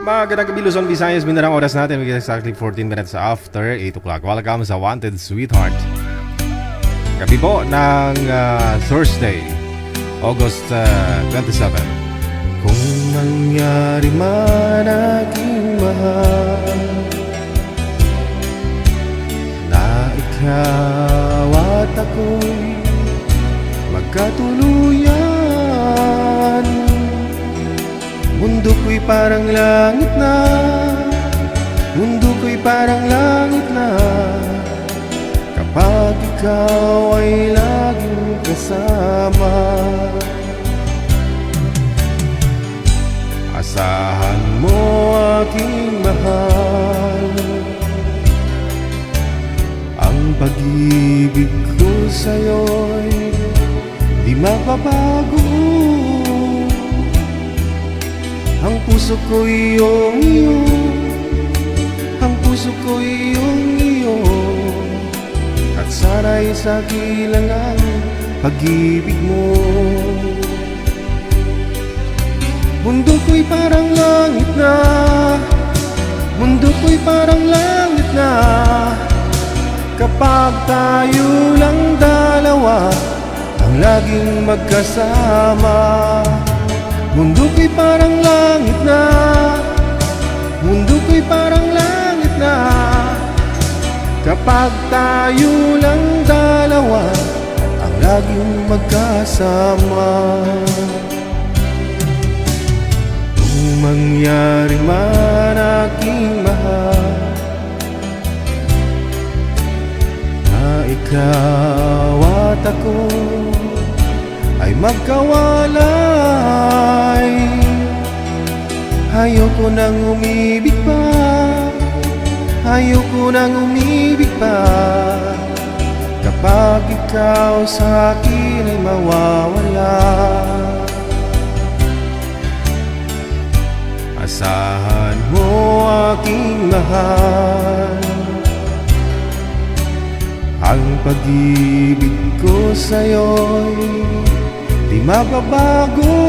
Magandang gabi Luzon, Visayas, Mindanao. Oras natin exactly 14 minutes after 8 o'clock. Welcome sa Wanted Sweetheart. Gabi po ng Thursday, August 27. Kung mangyari man aking mahal na ikaw at ako'y magkatuluyan, mundo ko'y parang langit na, mundo ko'y parang langit na, kapag ikaw ay laging kasama. Asahan mo aking mahal, ang pag-ibig ko sa'yo'y di mababago. Ang puso ko iyong iyo, ang puso ko iyong iyo, at sana'y sa kilang ang pag-ibig mo. Mundo ko'y parang langit na, mundo ko'y parang langit na, kapag tayo lang dalawa ang laging magkasama. Mundo ko'y parang langit na, mundo ko'y parang langit na, kapag tayo lang dalawa ang laging magkasama. Kung mangyari man aking mahal na ikaw at ako ay magkawalay, ayoko nang umibig pa, ayoko nang umibig pa, kapag ikaw sa akin ay mawawala. Asahan mo aking mahal, ang pag-ibig ko sa'yo'y di mababago.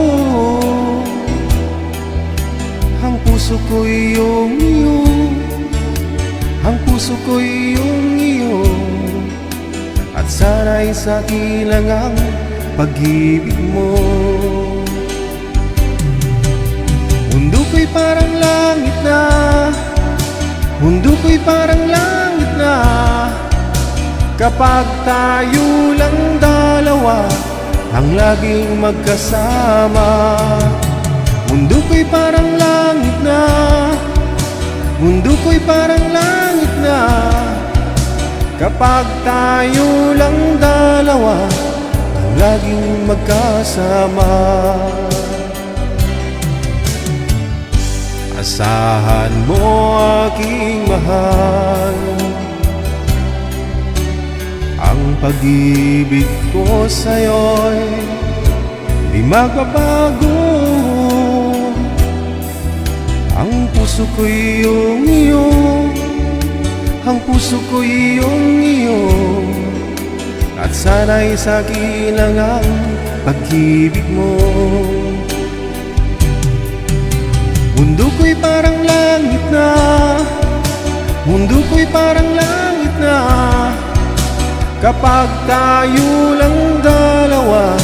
Ang puso ko iyong iyo, ang puso ko iyong iyo, at sana'y sa kilang ang pag-ibig mo. Mundo ko'y parang langit na, mundo ko'y parang langit na, kapag tayo lang dalawa ang laging magkasama. Mundo ko'y parang langit na, mundo ko'y parang langit na, kapag tayo lang dalawa ang laging magkasama. Asahan mo aking mahal, ang pag-ibig ko sa'yo'y di magbabago. Ang puso ko iyong iyo, ang puso ko iyong iyo, at sana'y sa kilang ang pag-ibig mo. Mundo ko'y parang langit na, mundo ko'y parang langit na, kapag tayo lang dalawa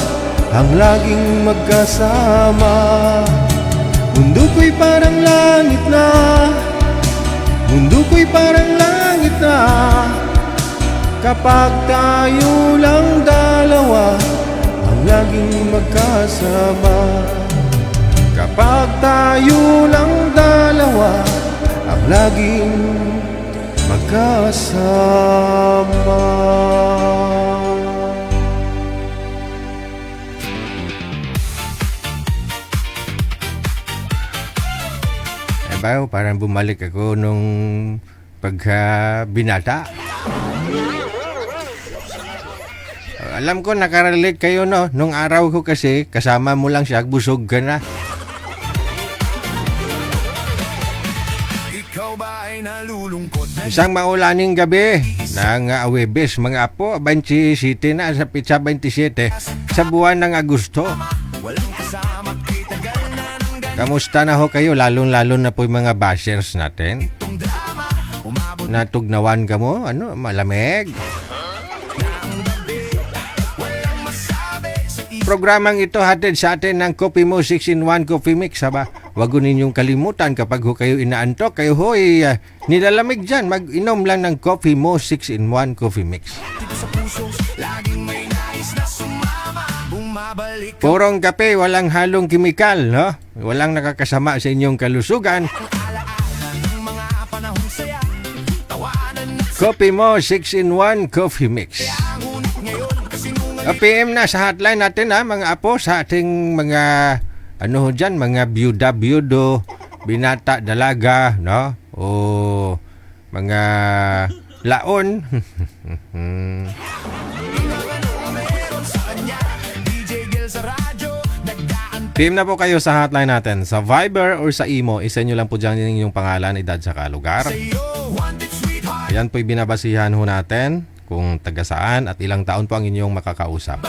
ang laging magkasama. Mundo ko'y parang langit na, mundo ko'y parang langit na, kapag tayo lang dalawa ang laging magkasama. Kapag tayo lang dalawa ang laging magkasama. Bayo, parang bumalik ako nung pagka-binata. Alam ko nakarelate kayo, no? Nung araw ko kasi kasama mo lang siya, busog ka na. Isang maulaning gabi ng Huwebes, mga apo, 27 na sa pizza 27 sa buwan ng Agosto. Kamusta na ho kayo? Lalo na po yung mga bashers natin. Natugnawan ka mo? Ano? Malamig? Programang ito hatid sa atin ng Coffee Mo 6-in-1 Coffee Mix. Haba? Huwag ninyong kalimutan kapag ho kayo inaantok, kayo ho'y nilalamig dyan. Mag-inom lang ng Coffee Mo 6-in-1 Coffee Mix. Purong kape, walang halong kimikal, no? Walang nakakasama sa inyong kalusugan. Coffee Mo 6-in-1 Coffee Mix. PM na sa hotline natin mga apo, sa ating mga ano dyan, mga byuda-byudo, binata, dalaga, no? O mga laon. PM na po kayo sa hotline natin. Sa Viber or sa Imo, isa nyo lang po dyan yung pangalan, edad, saka lugar. Ayan po'y binabasihan ho natin kung taga saan at ilang taon po ang inyong makakausap.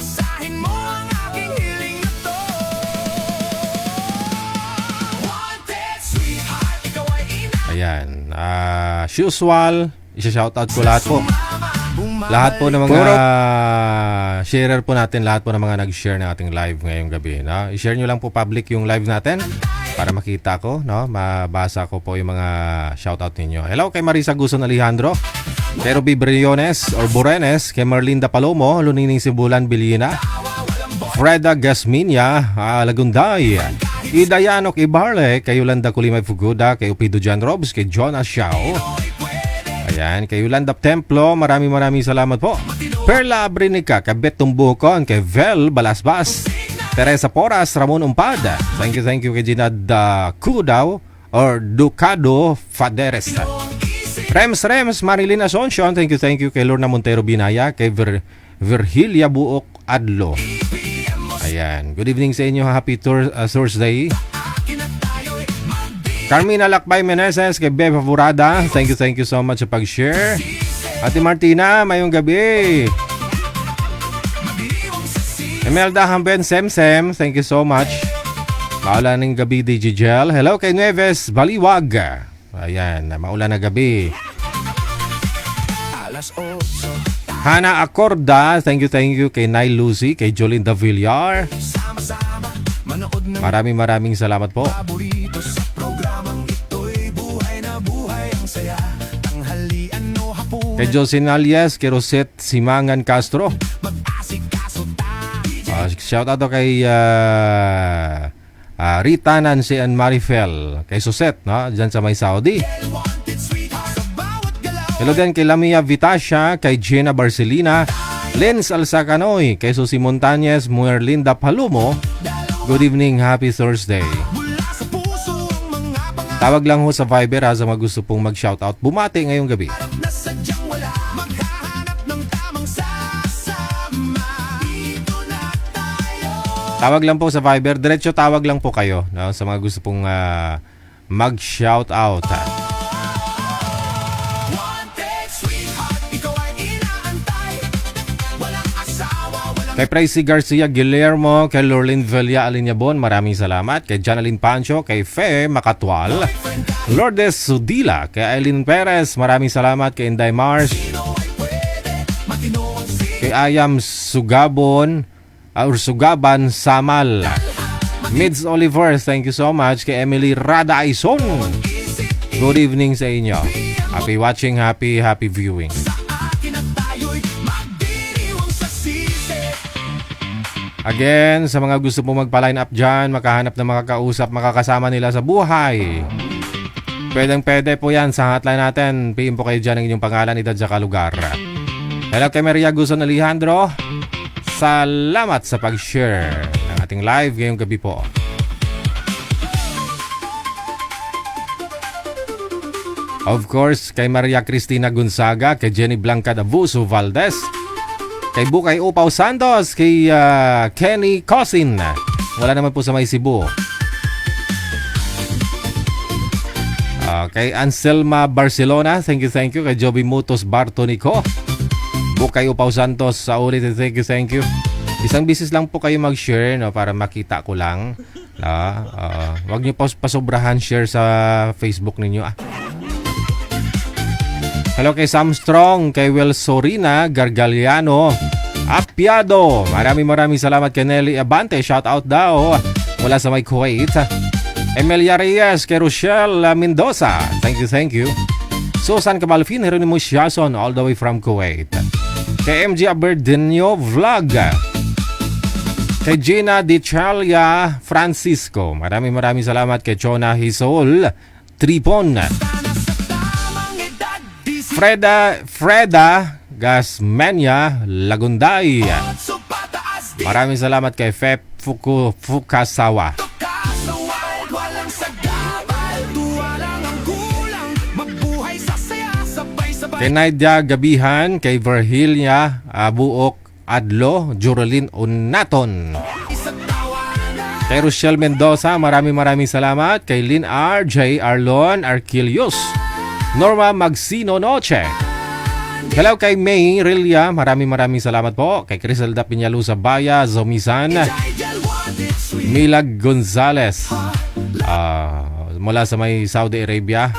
Ayan. As usual, isa-shoutout ko lahat po. Lahat po ng mga sharer po natin, lahat po ng mga nag-share ng ating live ngayong gabi. No? I-share nyo lang po public yung live natin para makita ko, no? Mabasa ko po yung mga shoutout ninyo. Hello kay Marisa Guson Alejandro, Pero B. Briones or Borenes, kay Marlinda Palomo, Lunining Sibulan Bilina, Freda Gasminia, Lagunday, Idayanok Ibarle, kay Yolanda Kulimay Fuguda, kay Upido Jan Robs, kay John Asiao. Ayan, kay Yolanda Templo, maraming salamat po. Perla Abrinica, kay Bet Tumbukon, kay Vel Balasbas, Teresa Poras, Ramon Umpada. Thank you kay Ginad Kudaw or Ducado Faderes. Rems, Marilyn Asuncion, thank you kay Lorna Montero Binaya, kay Virgilia Buok Adlo. Ayan, good evening sa inyo, happy Thursday. Carmina Lakbay Meneses, kay Bea Favorada, thank you so much sa pag-share. Ate Martina, mayong gabi. Imelda Hamben Semsem, thank you so much. Maulan ng gabi, DJ Gel. Hello kay Nueves Baliwag. Ayan, maulan na gabi. Hana Acorda, thank you kay Nay Lucy, kay Jolinda Villar. Maraming salamat po. Kay Jocelyn Alias, kay Rosette Simangan Castro. Shout out kay Rita Nancy and Marifel, kay Susette, no? Diyan sa may Saudi. Hello din kay Lamia Vitasha, kay Gina Barcelina, Lens Alsacanoy, kay Susi Montañez, Muerlinda Palumo. Good evening, happy Thursday. Tawag lang ho sa Viber sa mga gusto pong mag-shoutout. Bumati ngayong gabi. Tawag lang po sa Viber. Diretso tawag lang po kayo, no? Sa mga gusto pong mag-shoutout. Kay Pricey Garcia Guillermo, kay Lorlin Villa Alinyabon, maraming salamat. Kay Janalyn Pancho, kay Fe Makatwal, Lourdes Sudila, kay Aileen Perez, maraming salamat. Kay Inday Mars, kay Ayam Sugabon, Sugaban Samal, Mids Oliver, thank you so much. Kay Emily Rada Aison, good evening sa inyo. Happy watching, happy viewing. Again, sa mga gusto po magpa-line up dyan, makahanap ng makakausap, makakasama nila sa buhay, pwede po yan sa hotline natin. PM po kayo dyan ng inyong pangalan, edad, saka lugar. Hello kay Maria Guzon Alejandro, salamat sa pag-share ng ating live ngayong gabi po. Of course, kay Maria Cristina Gonzaga, kay Jenny Blanca Davuso Valdez, kay Bukay Upaw Santos, kay Kenny Cosin, wala naman po sa may Cebu. Kay Anselma Barcelona, thank you. Kay Joby Mutos Bartonico, Bukay Upaw Santos, sa ulit, thank you. Isang bisis lang po kayo mag-share, no, para makita ko lang Wag niyo pasobrahan share sa Facebook ninyo. Hello kay Sam Strong, kay Will Sorina, Gargaliano, Apiado. Maraming salamat kay Nelly Abante. Shout out daw mula sa may Kuwait. Emilia Reyes, kay Rochelle Mendoza. Thank you. Susan Cabalfin, Jeronimo Siason, all the way from Kuwait. Kay MG Aberdinio Vlog. Kay Gina Dichalia Francisco. Maraming salamat kay Chona Hisol Tripon. Freda Gasmania Lagunday. Maraming salamat kay Fep Fukasawa. Kay Nadia Gabihan, kay Virgilia Buok Adlo, Jurolin Unaton. Kay Rochelle Mendoza, maraming salamat. Kay Lynn RJ Arlon Arquilius, Norma Magsino Noche. Hello kay May Rilya, maraming salamat po. Kay Criselda Piñalusa Baya, Zomisan, Milag Gonzales, mula sa may Saudi Arabia.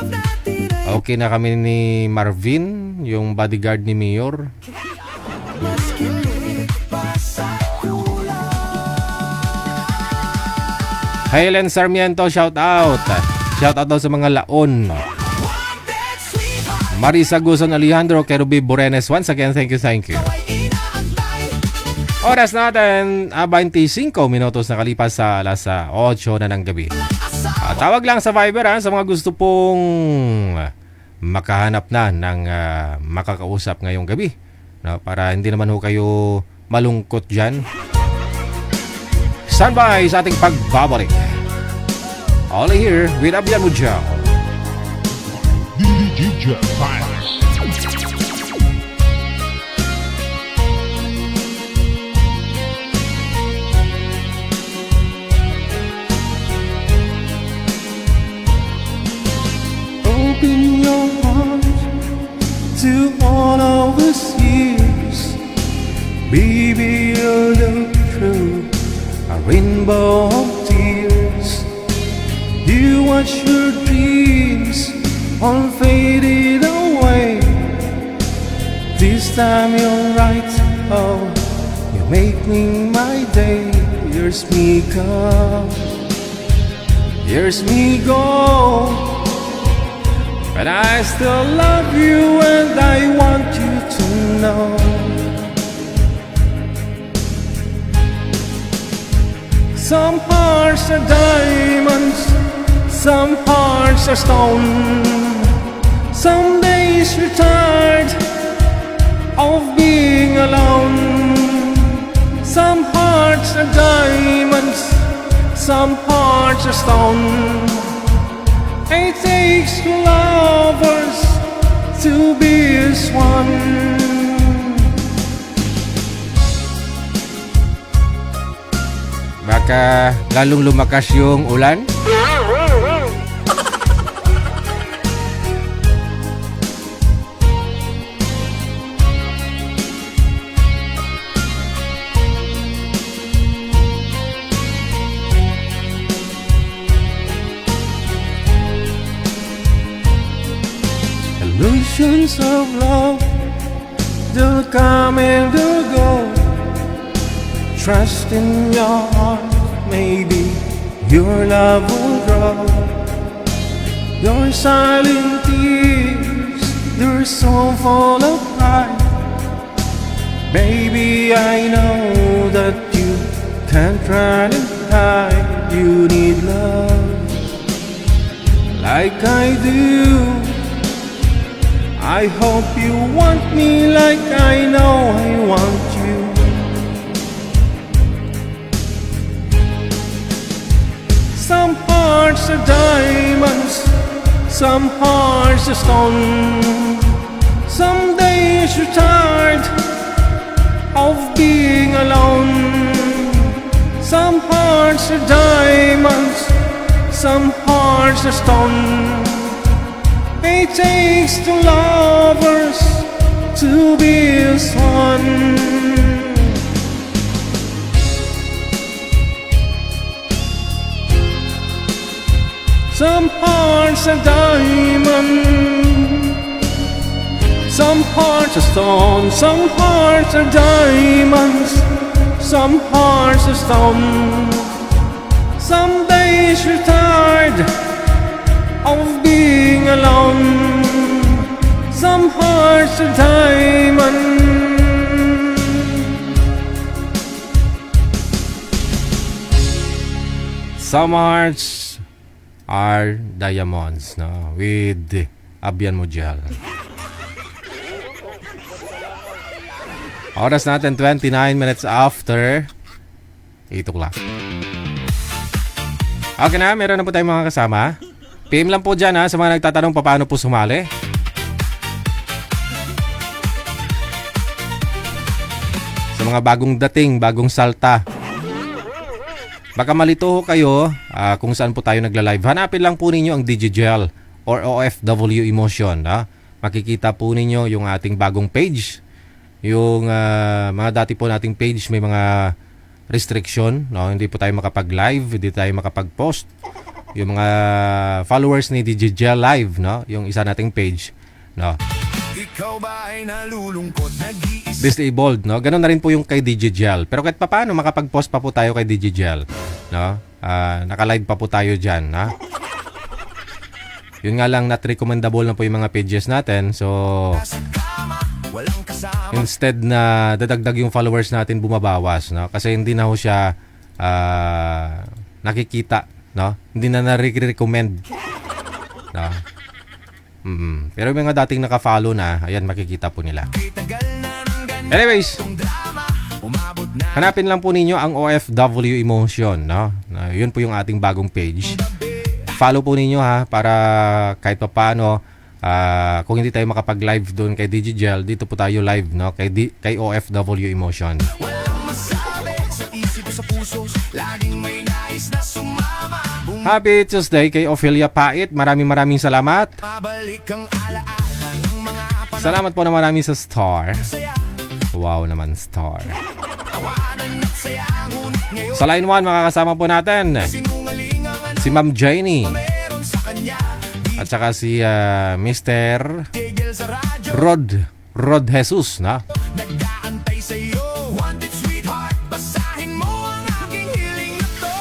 Okay na kami ni Marvin, yung bodyguard ni Mayor. Helen Sarmiento, shout out. Shout out daw sa mga laon. Marisa Guzon Alejandro, Kerubi Borenes, once again, thank you. Oras natin, 25 minutos na kalipas sa alas 8 na ng gabi. Tawag lang sa Viber sa mga gusto pong makahanap na ng makakausap ngayong gabi. Para hindi naman ho kayo malungkot dyan. Standby sa ating pagbabalik. Only here with Abian Mujao. DJ Files. Open your heart to all of us years. Baby, you'll look through a rainbow of tears. You watch your dreams all faded away. This time you're right, oh, you make me my day. Years me come, years me go, but I still love you and I want you to know. Some hearts are diamonds, some hearts are stone. Some days you're tired of being alone. Some hearts are diamonds, some hearts are stone. It takes two lovers to be as one. Baka lalong lumakas yung ulan. Illusions of love, they'll come and they'll go. Trust in your heart, maybe your love will grow. Your silent tears, they're so full of pride. Baby, I know that you can't run and hide. You need love like I do. I hope you want me like I know I want you. Some hearts are diamonds, some hearts are stone. Some days you're tired of being alone. Some hearts are diamonds, some hearts are stone. It takes two lovers to be as one. Some hearts are diamond, some hearts are stone, some hearts are diamonds, some hearts are stone. Some days you're tired of being alone. Some hearts are diamond. Some hearts are diamonds, no? With Abian Mujal. Oras natin 29 minutes after 8 o'clock. Okay na, meron na po tayong mga kasama. PM lang po dyan ha, sa mga nagtatanong paano po sumali. Sa mga bagong dating, bagong salta. Baka malito ho kayo kung saan po tayo nagla-live. Hanapin lang po ninyo ang Digigel or OFW Emotion. Makikita po ninyo yung ating bagong page. Yung mga dati po nating page may mga restriction. No? Hindi po tayo makapag-live, hindi tayo makapag-post. Yung mga followers ni Digigel Live, no? Yung isa nating page. No? Ikaw ba ay nalulungkot, nag-iisip? Disabled, no? Ganun na rin po yung kay Digigel. Pero kahit paano, makapag-post pa po tayo kay Digigel. No? Naka-live pa po tayo dyan, ha? Yun nga lang, not recommendable na po yung mga pages natin. So, Walang kasama. instead na dadagdag yung followers natin, bumabawas, no? Kasi hindi na ho siya nakikita, no? Hindi na na-recommend. No? Pero yung mga dating naka-follow na, ayan, makikita po nila. Tagal na ng ganitong Anyways, drama, umabot na hanapin lang po ninyo ang OFW Emotion, no? Yun po yung ating bagong page. Follow po ninyo ha, para kahit pa paano, kung hindi tayo makapag-live doon kay Digigel, dito po tayo live, no? Kay OFW Emotion. walang masabi sa isip sa puso, laging may nais na sumama. Happy Tuesday kay Ophelia Pait. Maraming salamat. Bumabalik ang alaala ng mga Salamat po na marami sa star. panasaya. Wow naman, star. Tawanan at saya, ngunit ngayon Sa line 1, makakasama po natin sinungaling ang ano si Ma'am Jenny meron sa kanya. at saka si Mr. Tigil sa radyo, Rod Jesus, na? nag-aantay sa'yo. Wanted sweetheart, basahin mo ang aking hiling na to.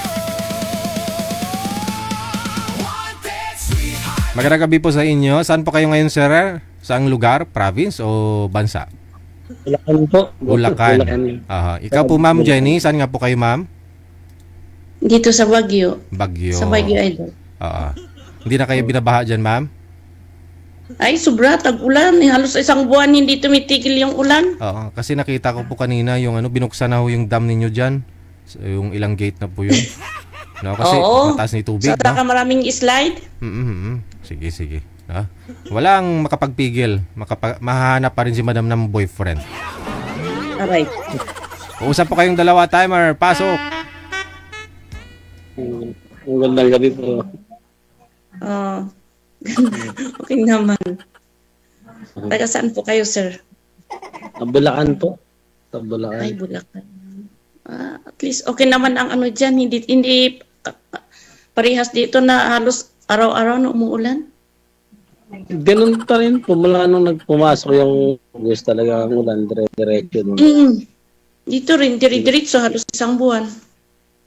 Wanted sweetheart. Magandang gabi po sa inyo. Saan po kayo ngayon, sir? Saang lugar? Province o bansa? Bulacan po. Bulacan. Bulacan. Aha. Ikaw po, Ma'am Jenny. Saan nga po kayo, Ma'am? Dito sa Baguio. Baguio. Sa Baguio, idol. Oo. Hindi na kayo binabaha dyan, Ma'am? Ay, sobra, tag-ulan. Halos isang buwan hindi tumitigil yung ulan. Oo. Kasi nakita ko po kanina yung binuksan na ho yung dam ninyo dyan. So, yung ilang gate na po yun. No, kasi Oo. mataas na yung tubig, Sa ka no? maraming slide. Sige. Walang makapagpigil. Mahahanap pa rin si Madam ng boyfriend. Alright. Uusap po kayong dalawa, timer. Pasok. Ang gandang gabi po. Okay naman. Taga saan po kayo, sir? Bulacan po. Sa Ay, Bulacan. Bulacan. At least okay naman ang ano dyan. Hindi parehas dito na halos araw-araw na umuulan. Ganun pa rin po. Mula nung nagpumasok yung gusto talaga ang ulan. Diretso nun. Dito rin, diri-diritso halos isang buwan.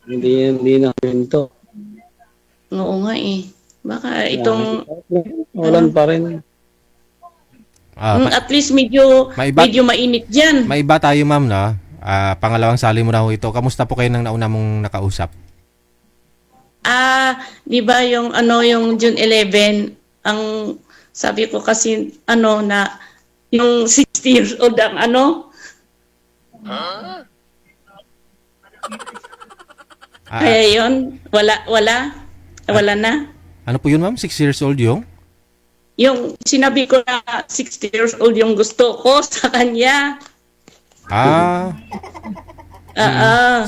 Hindi na rin to. Oo nga eh. Baka itong Ulan pa rin. at least medyo mainit dyan. May iba tayo, ma'am, no? Pangalawang sali mo na ho ito. Kamusta po kayo nang nauna mong nakausap? Di ba yung yung June 11, ang sabi ko kasi na yung 60 years old ang kaya yun, wala na. Ano po yun, ma'am? 6 years old yung? Yung sinabi ko na 60 years old yung gusto ko sa kanya.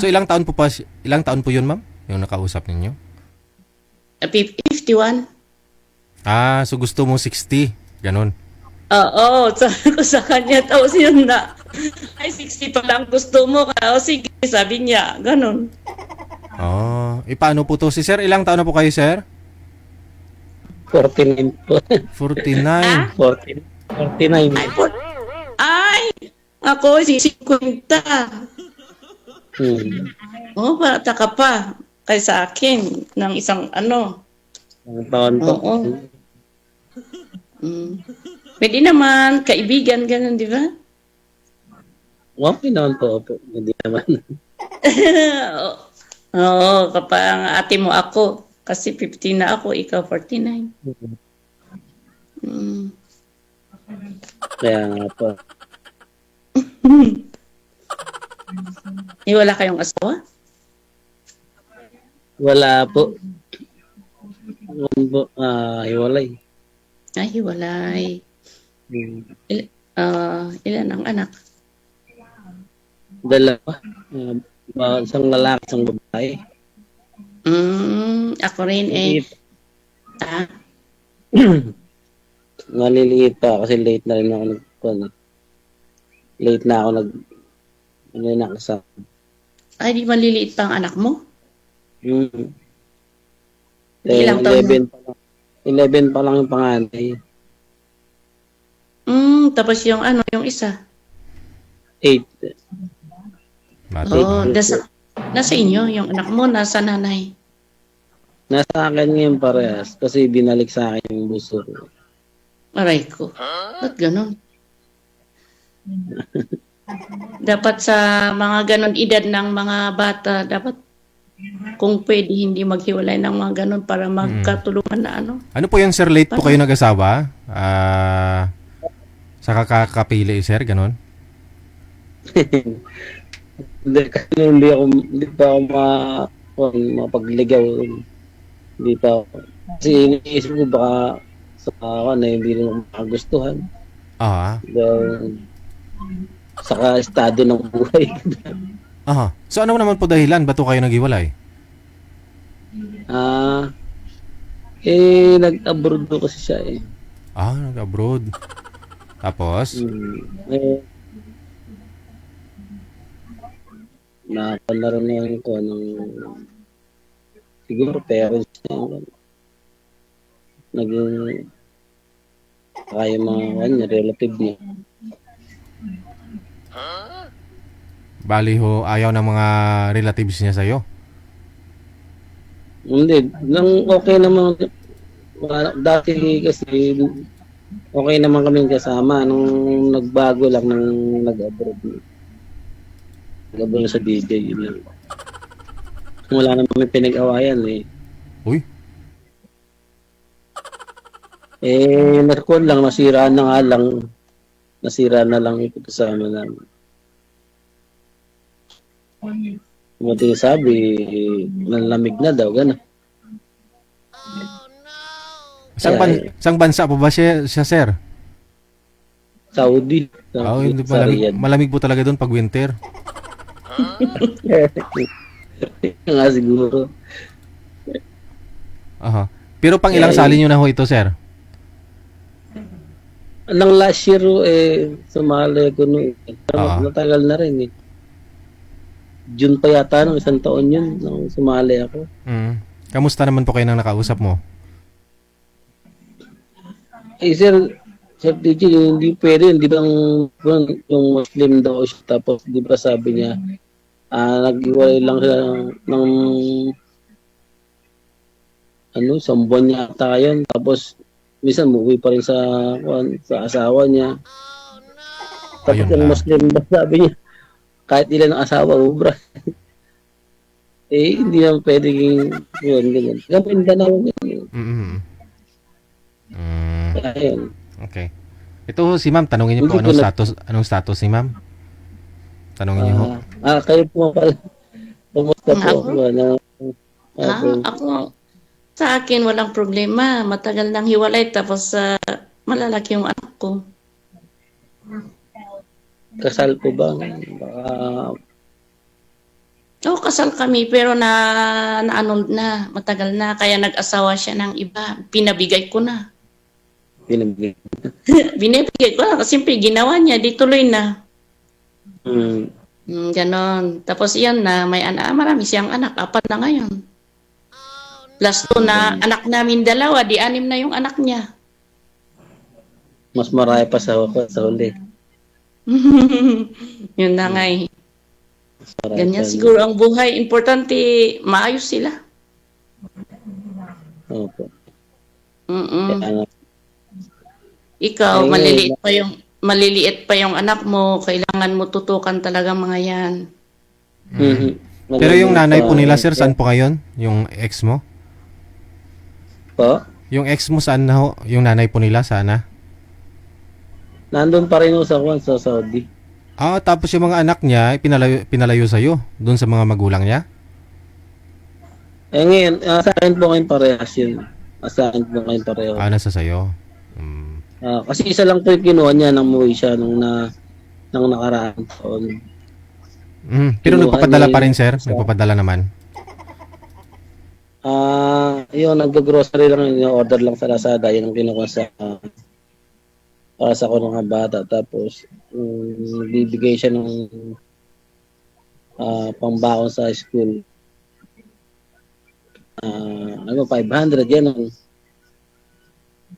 So ilang taon po yun, ma'am? Yung nakausap ninyo? 51. So gusto mo 60. Ganon. Oo, sabi ko sa kanya, tapos yun na, ay 60 pa lang gusto mo, o sige, sabi niya, ganun. Paano po to? Si sir, ilang taon na po kayo, sir? 49 po. 49. 49. Ay, ako si 50. Hmm. Oh, bata ka pa kaysa akin ng isang ano. Ang taon po. Oo. Pwede naman, kaibigan, ganun, di ba? Okay naman po. Opo. Hindi naman. Oo, kapag ang ate mo ako, kasi 50 na ako, ikaw 49. Mm. Kaya nga po. Wala kayong asawa? Wala po. Hiwalay. Ay, hiwalay. Hmm. Ilan ang anak? Dalawa. Isang lalaki, isang babae. Ako rin eh. Ah, Naliliit pa kasi late na rin ako late na ako nakasama. ay, di maliliit pa ang anak mo? Ilang Ilang taon 11 pa lang. 11 pa lang yung panganay. Tapos yung ano, yung isa? 8. Oo, nasa inyo, yung anak mo, nasa nanay. Nasa akin ngayon parehas kasi binalik sa akin yung buso ko. Aray ko. Ba't ganun? Dapat sa mga ganon edad ng mga bata, dapat kung pwede hindi maghiwalay ng mga ganon para magkatulungan na ano. Ano po yung sir, late po kayo nag-asawa? Sa kakapili, sir, ganon? Hindi pa ako mapagligaw. Hindi pa ako. Kasi iniisip ko baka sa hindi rin ako makagustuhan. Dahil saka estado ng buhay. So ano naman po dahilan? Ba't po kayo naghiwalay? Nag-abroad ko kasi siya eh. Nag-abroad. Tapos? Napanaranan ko ng siguro parents niya. Naging kaya mga kanya, relative niya. Bali ho, ayaw ng mga relatives niya sa'yo? Hindi, nang okay naman. Dati kasi okay naman kami kasama. Nung nagbago lang nang nag-abroad. Nag-abroad sa DJ. Yun lang. Wala naman may pinag-awayan eh. Uy? Narkon lang, nasira na nga lang. Nasira na lang ito kasama namin. Mati sabi, nalamig na daw, gano'n. Sang bansa po ba siya, sir? Saudi. Hindi Sa malamig, Riyadh. malamig po talaga doon pag winter. Nga siguro. Pero pang ilang sali nyo na ho ito, sir? Nang last year, sumali ko noon. Matagal na rin eh. June pa yata, nung isang taon yun, nung sumali ako. Kamusta naman po kayo nang nakausap mo? Sir DJ, hindi pwede, hindi bang yung Muslim daw siya, tapos di ba sabi niya, nag-iwalay lang siya ng isang buwan niya ata yun, tapos minsan umuwi pa rin sa asawa niya. Tapos yung Muslim ba sabi niya, kahit ilan ang asawa, ubra. Hindi naman pwedeng yun, ganyan. Gawin ka na yun. Ayun. Okay. Ito si ma'am, tanungin niyo po anong status ni ma'am? Tanungin niyo ho. Kayo po pala. Kumusta po? Ako, sa akin walang problema. Matagal nang hiwalay tapos malalaki yung anak ko. Kasal po ba? Kasal kami pero na matagal na kaya nag-asawa siya ng iba. Pinabigay ko na. Binibigay ko na kasi siyempre ginawa niya, di tuloy na. Ganon. Tapos yan na, marami siyang anak, 4 na ngayon. Plus 2 na anak namin dalawa, di 6 na yung anak niya. Mas marami pa sa huli. Yun na nga eh. Mas marami Ganyan pa. siguro ang buhay. Importante, maayos sila. Opo. Mm-mm. Kaya, Ikaw, Eh, maliliit pa yung anak mo. Kailangan mo tutukan talaga mga yan. Pero yung nanay po nila, sir, saan po ngayon? Yung ex mo? Po? Yung ex mo saan na ho? Yung nanay po nila, sana? Nandun pa rin ho sa Saudi. Tapos yung mga anak niya, pinalayo sa'yo, doon sa mga magulang niya? Ngayon, sa akin po ngayon parehas yun. Sa akin po ngayon pareho. Nasa sa'yo. Kasi isa lang po yung kinuha niya nang umuwi siya nung nakaraang taon. Pero Kinuha nagpapadala niya pa rin, yung sir? isa. Nagpapadala naman? Yun, nag-grocery lang, yung order lang sa Lazada, yun ang kinuha para sa ko ng bata. Tapos, bibigay siya ng pambaon sa school. 500, yan.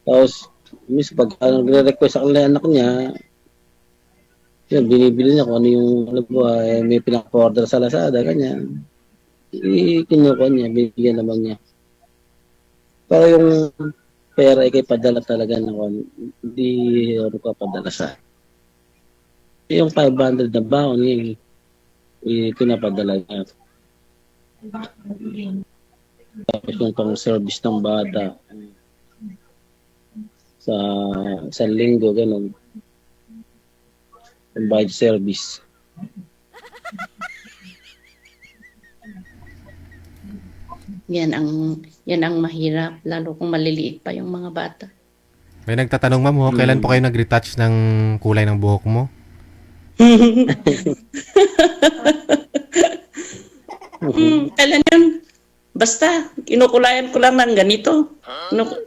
Tapos, miss, pag nagre-request sa kanila anak niya, yun, binibili niya kung ano yung, may pinaka-order sa Lazada, ganyan. Kinuha niya, bibigyan naman niya. Pero yung pera ay kay padala talaga naman, hindi ano ka padala sa. Yung 500 na baon, yung pinapadala niya. Tapos yung pang-service ng bata, sa linggo, ganun. Pang-bike service. Yan ang mahirap, lalo kung maliliit pa yung mga bata. May nagtatanong, ma'am, kailan po kayo nag-retouch ng kulay ng buhok mo? Kailan yun? Basta, kinukulayan ko lang ng ganito.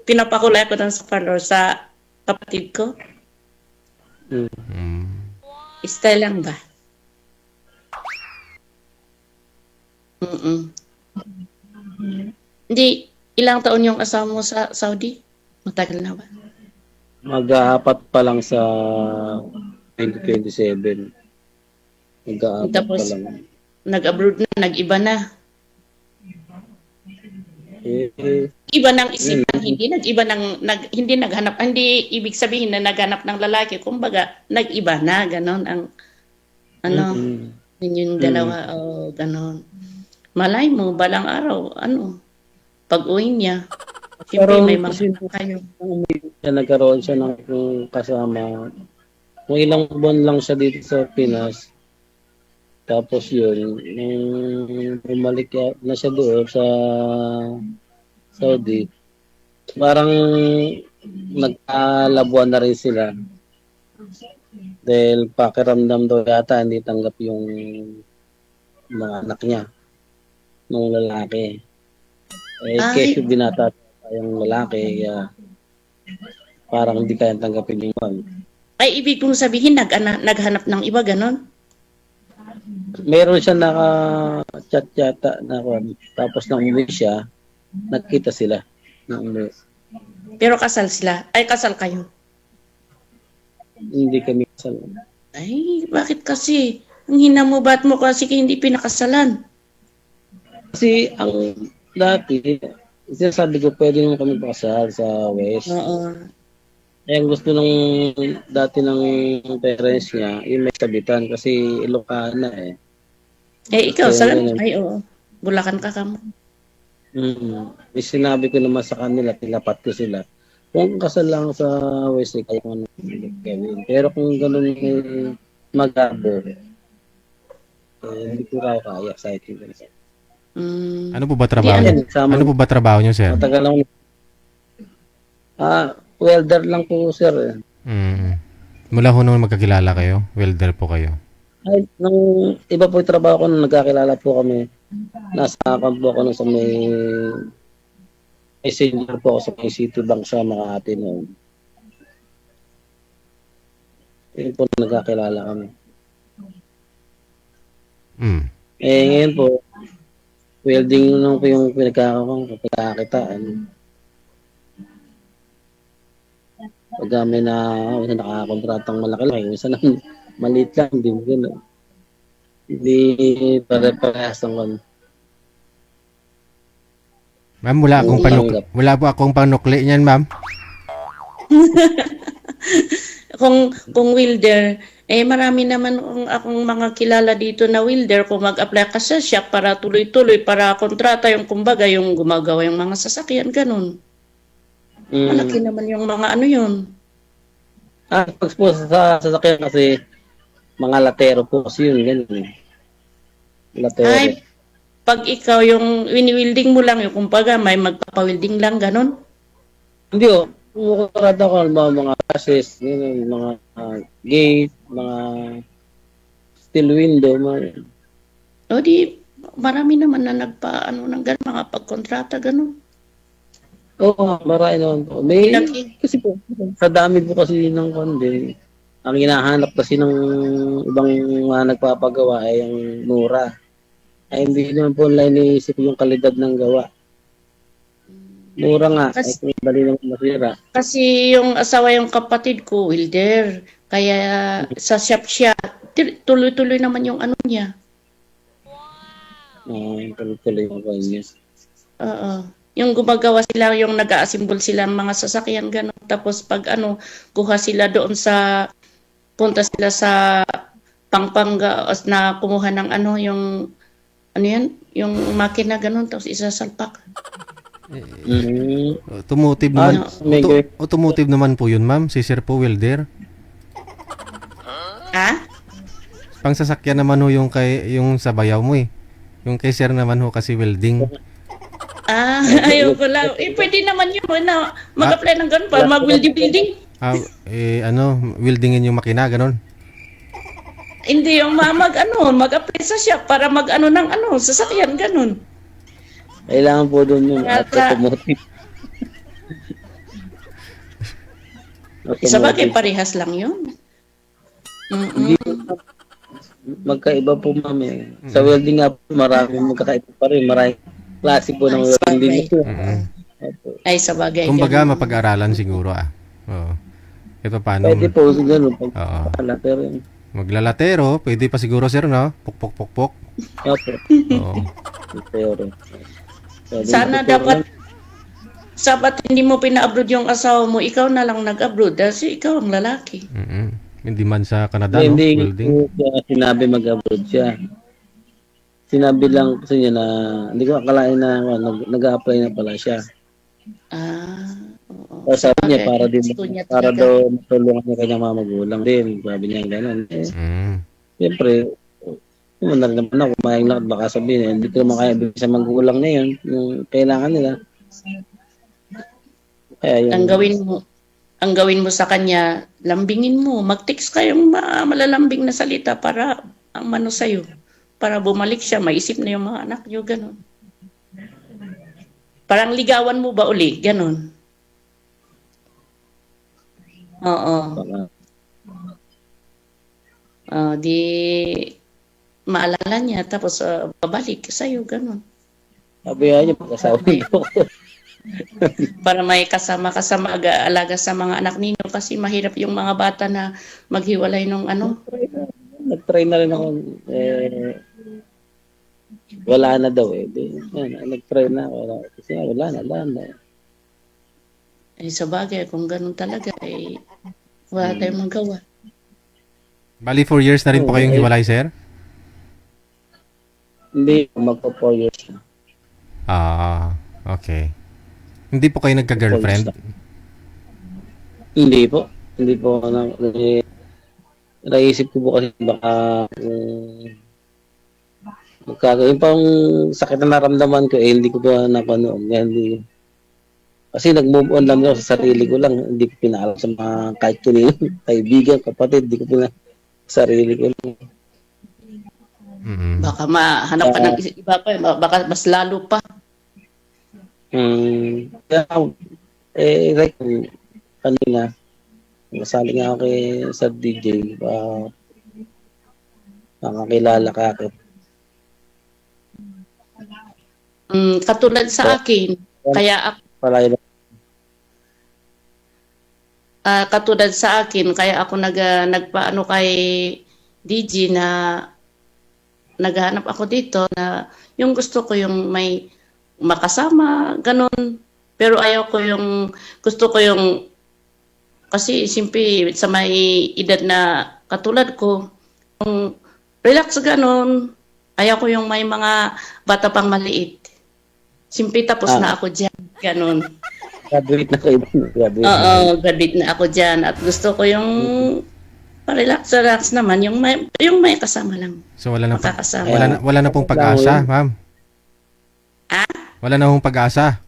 Pinapakulay ko lang sa parlor sa kapatid ko. Style lang ba? Hindi, ilang taon yung asawa mo sa Saudi? Matagal na ba? Mag-aapat pa lang sa 2027. Mag-aapat Tapos, pa lang. nag-abroad na, nag-iba na. Eh, Iba ng isipan, hindi naghanap, hindi ibig sabihin na naghanap ng lalaki, kumbaga nag-iba na, ganon ang yun yung dalawa, ganon. Malay mo, balang araw, pag-uwi niya, siyempre may mga kayo. nagkaroon siya ng kasama. Kung ilang buwan lang siya dito sa Pinas. Tapos yun, nung bumalik na siya doon sa Saudi, parang nagkalabuan na rin sila. Dahil pakiramdam daw yata hindi tanggap yung mga anak niya nung lalaki. Kesyo binata yung lalaki, parang hindi kaya tanggapin yung mom. Ay, ibig kong sabihin, naghanap ng iba, ganon? Meron siya naka-chat yata na tapos nang umuwi siya, nagkita sila. Pero kasal sila. Ay, kasal kayo. Hindi kami kasal. Ay, bakit kasi? Ang hinamubat mo kasi hindi pinakasalan. Kasi ang dati, sinasabi ko pwede naman kami pakasal sa West. Oo. Ang gusto ng dati ng parents niya, yung may kabitan kasi Ilocana eh. Eh, ikaw, Kaya saan? ganun. Ay, oo. Bulacan ka mo. May sinabi ko naman sa kanila, tinapat ko sila. Kung kasal lang sa West, kaya kung ano gawin. Pero kung ganun may magabo, hindi ko raw kaya sa akin. Ano po ba trabaho Di, niyo? Ano po ba trabaho niyo, sir? Matagal lang. Welder lang po, sir. Mula ho nung magkakilala kayo, welder po kayo. Ay, nung iba po yung trabaho ko, nung nagkakilala po kami, nasa kampo ako nung sa may senior po ako sa may City Bank sa Makati noon. Yun po nagkakilala kami. Ngayon po, welding lang po yung pinagkakakitaan. Pag may nakakakontratang malaki-laki, minsan maliit lang din. Gano'n. Hindi pare-parehas ng ano. Ma'am, Yung tanggap. wala po akong panukli niyan, ma'am. Kung welder, marami naman akong mga kilala dito na welder. Kung mag-apply ka sa shop para tuloy-tuloy, para kontrata yung kumbaga, yung gumagawa yung mga sasakyan, ganun. Malaki naman yung mga ano yun. Pag po sa sasakyan kasi, mga latero po kasi yun, ganun. Latero. Ay, pag ikaw yung wini-welding mo lang, yung kumbaga may magpapa-welding lang, ganun. Hindi kumukurada ko mga access, yun, mga gate, mga steel window, mga... O di, marami naman na nagpa-ano ng ganun, mga pagkontrata, ganun. Oo, marami naman po. May, kasi po, sa dami po kasi ng konde, ang hinahanap kasi ng ibang nagpapagawa ay ang mura. Ay hindi naman po nila iniisip yung kalidad ng gawa. Mura nga, Kasi, ay dali naman masira. kasi yung asawa yung kapatid ko, welder. Kaya sa shop siya, tuloy-tuloy naman yung ano niya. Tuloy-tuloy yung gawa niya. Oo. Yung gumagawa sila, yung nag-a-assemble sila ng mga sasakyan, gano'n. Tapos pag kuha sila doon punta sila sa Pampanga na kumuha ng yung makina gano'n, tapos isasalpak. Automotive naman. Automotive naman po yun, ma'am. Si Sir po, welder. Pang sasakyan naman ho yung sa bayaw mo eh. Yung kay Sir naman ho kasi welding. Ayoko lang. Pwede naman yun na mag-apply ng gano'n para mag-welding. Weldingin yung makina, gano'n. Hindi yung mag-apply sa shop para ng sasakyan, gano'n. Kailangan po doon yung automotive. Sa bagay, parehas lang yun. Hindi magkaiba po, ma'am. Sa welding nga po, marami magkakaiba pa rin. Marami klase po ng welding. Ay, sa bagay. Kumbaga, mapag-aralan siguro Oo. Ito paano? Pwede po, gano'n. Oo. Maglalatero, pwede pa siguro, sir, no? Pok. Opo. Oo. Sana dapat hindi mo pina-abroad yung asawa mo, ikaw na lang nag-abroad kasi ikaw ang lalaki. Hindi man sa Canada, no? Hindi Welding. ko sinabi mag-abroad siya. Sinabi lang kasi niya na hindi ko akalain na nag-a-apply na pala siya. Oo. So, sabi niya para daw matulungan niya kanyang mga magulang din. Sabi niya gano'n. Siyempre, na naman ako, kumain lang at baka sabihin, hindi ko naman kaya ibig sa magulang na yun, yung kailangan nila. Kaya yun. Ang gawin mo sa kanya, lambingin mo, mag-text kayong malalambing na salita para ang mano sa'yo. Para bumalik siya, maisip na yung mga anak niyo, gano'n. Parang ligawan mo ba uli, gano'n. Oo. Di maalala niya, tapos babalik sa'yo, gano'n. Sabi niya, pag-asawa ko. Para may kasama alaga sa mga anak ninyo kasi mahirap yung mga bata na maghiwalay nung Nag-try na rin ako. Wala na daw nag-try na. Kasi wala na. Sa bagay, kung ganun talaga, wala tayong magawa. Bali, 4 years na rin po kayong hiwalay, sir? Hindi, magpo 4 years na. Okay. Hindi po kayo nagka-girlfriend? Hindi po. Naisip ko po kasi baka yung pang sakit na naramdaman ko hindi ko pa napanood. Hindi. Kasi nag-move on lang ako sa sarili ko lang. Hindi ko pinaalam sa mga kahit kanino, kaibigan, kapatid. Hindi ko pinaalam sa sarili ko lang. Baka mahanap ka ng iba pa, baka mas lalo pa. Like kanina, masali nga ako sa DJ, makakilala ka ako. Katulad sa akin, kaya Palayo na. katulad sa akin, kaya ako nagpaano kay DG na naghahanap ako dito na yung gusto ko yung may makasama, ganun. Pero ayaw ko yung, gusto ko yung, kasi simple sa may edad na katulad ko, yung relax ganun, ayaw ko yung may mga bata pang maliit. Simple tapos na ako dyan, ganun. Graduate na kayo. Graduate na. Oo, graduate na ako dyan. At gusto ko yung relax naman, yung may kasama lang. So wala na Makakasama. wala na pong pag-asa, ma'am. Wala na pong pag-asa.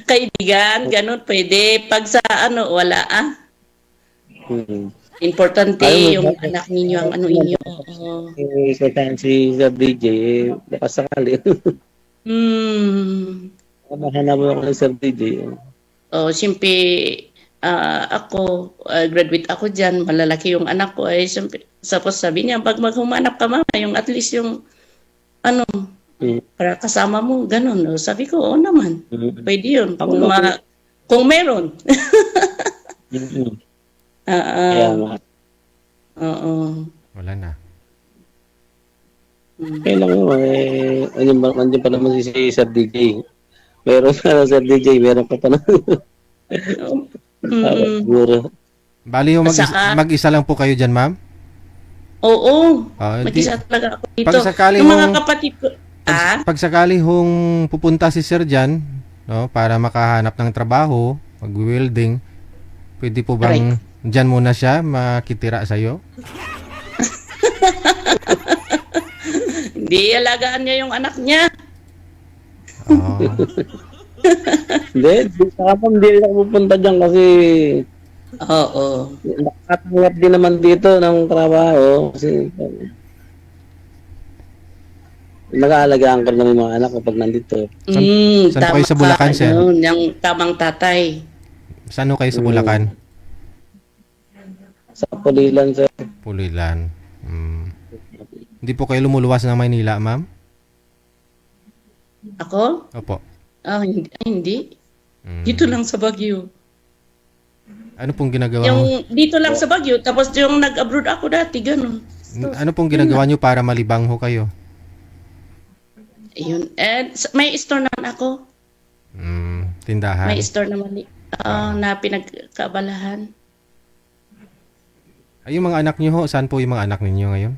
Kaibigan, ganun, pwede. Pag sa wala Mm. Importante Ayaw mo yung ba? anak ninyo, ang ano inyo. Oo. Si Sir DJ, baka sakali. Hmm. Mahanap mo ako ng Sir DJ. Oh, siyempre, ako, graduate ako dyan, malalaki yung anak ko. Siyempre, tapos sabi niya, pag maghumanap ka mama, yung at least yung, para kasama mo, ganun. O, sabi ko, oo naman, pwede yun. Kung meron. Kaya nga. Oo. Wala na. Kailan mo, nandiyan pa naman si Sir DJ. Meron pa na Sir DJ, meron pa na. Siguro. Bali yung Saka- mag-isa lang po kayo dyan, ma'am? Oo. Hindi. Mag-isa talaga ako dito. Pag sakali Yung mga mong- kapatid ko, Pag sakali hong pupunta si Sir dyan, no, para makahanap ng trabaho, mag-welding, pwede po bang dyan muna siya makitira sa'yo? Hindi, alagaan niya yung anak niya. Oo. Hindi, hindi rin ako pupunta dyan kasi Oo. nakatanggap din naman dito ng trabaho. Kasi nag-aalagaan ko naman yung mga anak ko pag nandito. Saan po kayo sa Bulacan, sir? Yung tamang tatay. Saan ho kayo sa Bulacan? Sa Pulilan, sir. Pulilan. Hindi po kayo lumuluwas ng Maynila, ma'am? Ako? Opo. Hindi. Dito lang sa Baguio. Ano pong ginagawa mo? Yung dito lang sa Baguio, tapos yung nag-abroad ako dati, ganun. Ano pong ginagawa nyo para malibang ho kayo? Ayun. May store naman ako. Tindahan. May store naman na pinagkabalahan. Ay, yung mga anak nyo ho, saan po yung mga anak ninyo ngayon?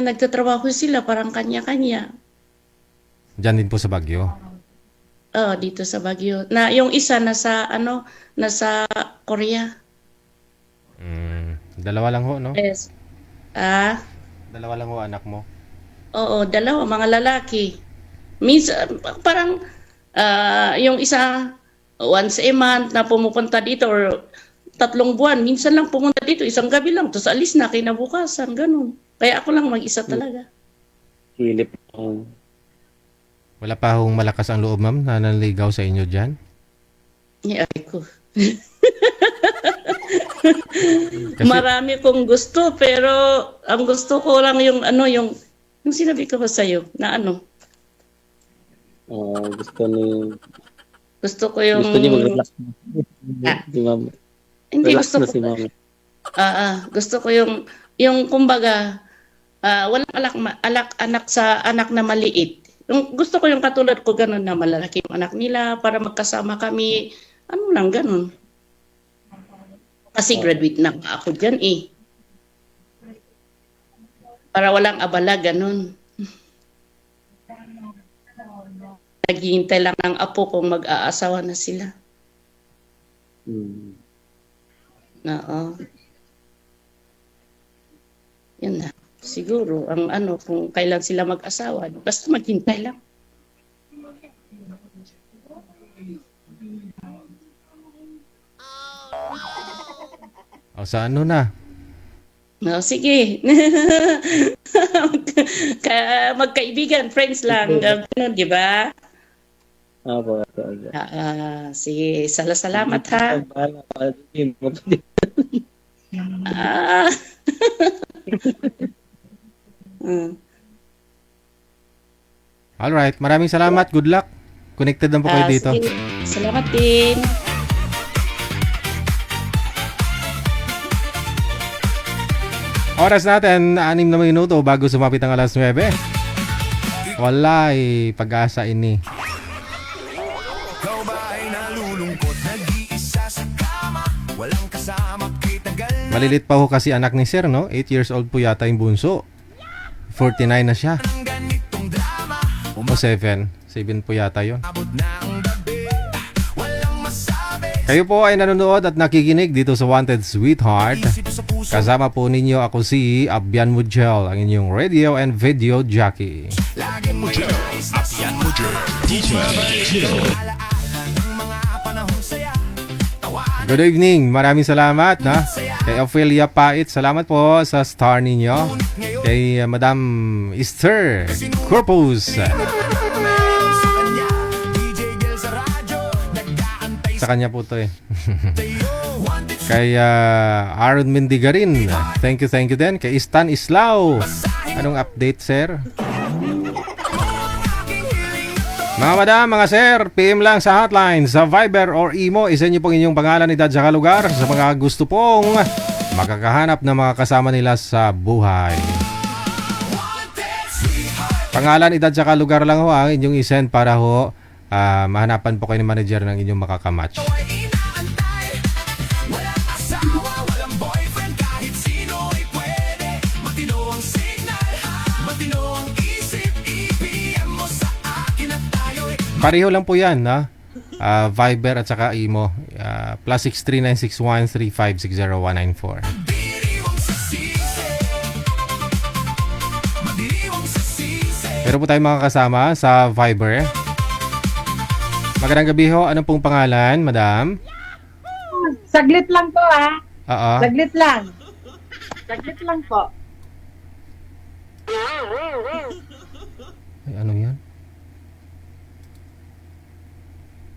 Nagtatrabaho sila parang kanya-kanya. Diyan din po sa Baguio. Dito sa Baguio. Na yung isa nasa Korea. Dalawa lang ho, no? Yes. Dalawa lang ho anak mo. Oo, dalawa, mga lalaki. Minsan, parang yung isa once a month na pumupunta dito or 3 buwan. Minsan lang pumunta dito, isang gabi lang. Tapos alis na, kinabukasan, ganun. Kaya ako lang mag-isa talaga. Hilip. Wala pa hong malakas ang loob, ma'am, na nanligaw sa inyo dyan? Ay ko. Marami kong gusto, pero ang gusto ko lang yung yung sinabi ko ba sa'yo, na gusto ko yung... Gusto niya mag-relax. Si ma'am. Hindi, Relax gusto na ko... si ma'am. Gusto ko yung kumbaga, walang anak sa anak na maliit. Gusto ko yung katulad ko ganun na malalaki yung anak nila para magkasama kami. Lang ganun. Kasi graduate na ako dyan Para walang abala, ganun. Naghihintay lang ng apo kung mag-aasawa na sila. Oo. Yun na. Siguro, ang kung kailan sila mag-asawa, basta maghintay lang. O, sa ano na? Sige. Magkaibigan, friends lang. Ganun, di ba? Opo. Sige, salamat ha. Mm. Alright, maraming salamat. Good luck. Connected na po kayo dito. Sige. Salamat din. Oras natin, 6 na minuto bago sumapit ang alas 9. Wala pag-asa ini. Ikaw ba ay nalulungkot, nag-iisa sa kama, walang kasama, kitagal na Malilit pa ho kasi anak ni Sir, no? 8 years old po yata yung bunso. 49 na siya. ng ganitong drama. O 7. 7 po yata yon. Umabot na ang gabi, walang masabi. Kayo po ay nanonood at nakikinig dito sa Wanted Sweetheart. Isip sa puso, Kasama po ninyo ako si Abyan Mujel, ang inyong radio and video jockey. lagi mo nais na alaala ng mga panahong saya. Tawanan Good evening. Maraming salamat na kay Ophelia Pait. Salamat po sa star ninyo. Kay Madam Esther Corpus. sa kanya, DJ Gil sa radyo, nag-aantay Sa kanya po to sa'yo. Wanted Kay Aaron Mendigarin. Thank you din. Kay Stan Islao. Anong update, sir? Mga madam, mga sir, PM lang sa hotline, sa Viber or Imo, isa niyo pong inyong pangalan, edad, saka lugar sa mga gusto pong makakahanap ng mga kasama nila sa buhay. Pangalan, edad, saka lugar lang ho ang inyong isend para ho mahanapan po kayo ng manager ng inyong makakamatch. ay inaantay. Walang asawa, walang boyfriend, kahit sino ay pwede. Matino ang signal, matino ang isip, i-PM mo sa akin at tayo'y Pareho lang po yan, na Viber at saka Imo. Plus 6396135609194. diriwang sa sisi. Madiriwang sa sisi. Meron po tayong mga kasama sa Viber. Magandang gabi ho. Ano pong pangalan, madam? Saglit lang po Oo. Saglit lang. Saglit lang po. Ay, ano yan?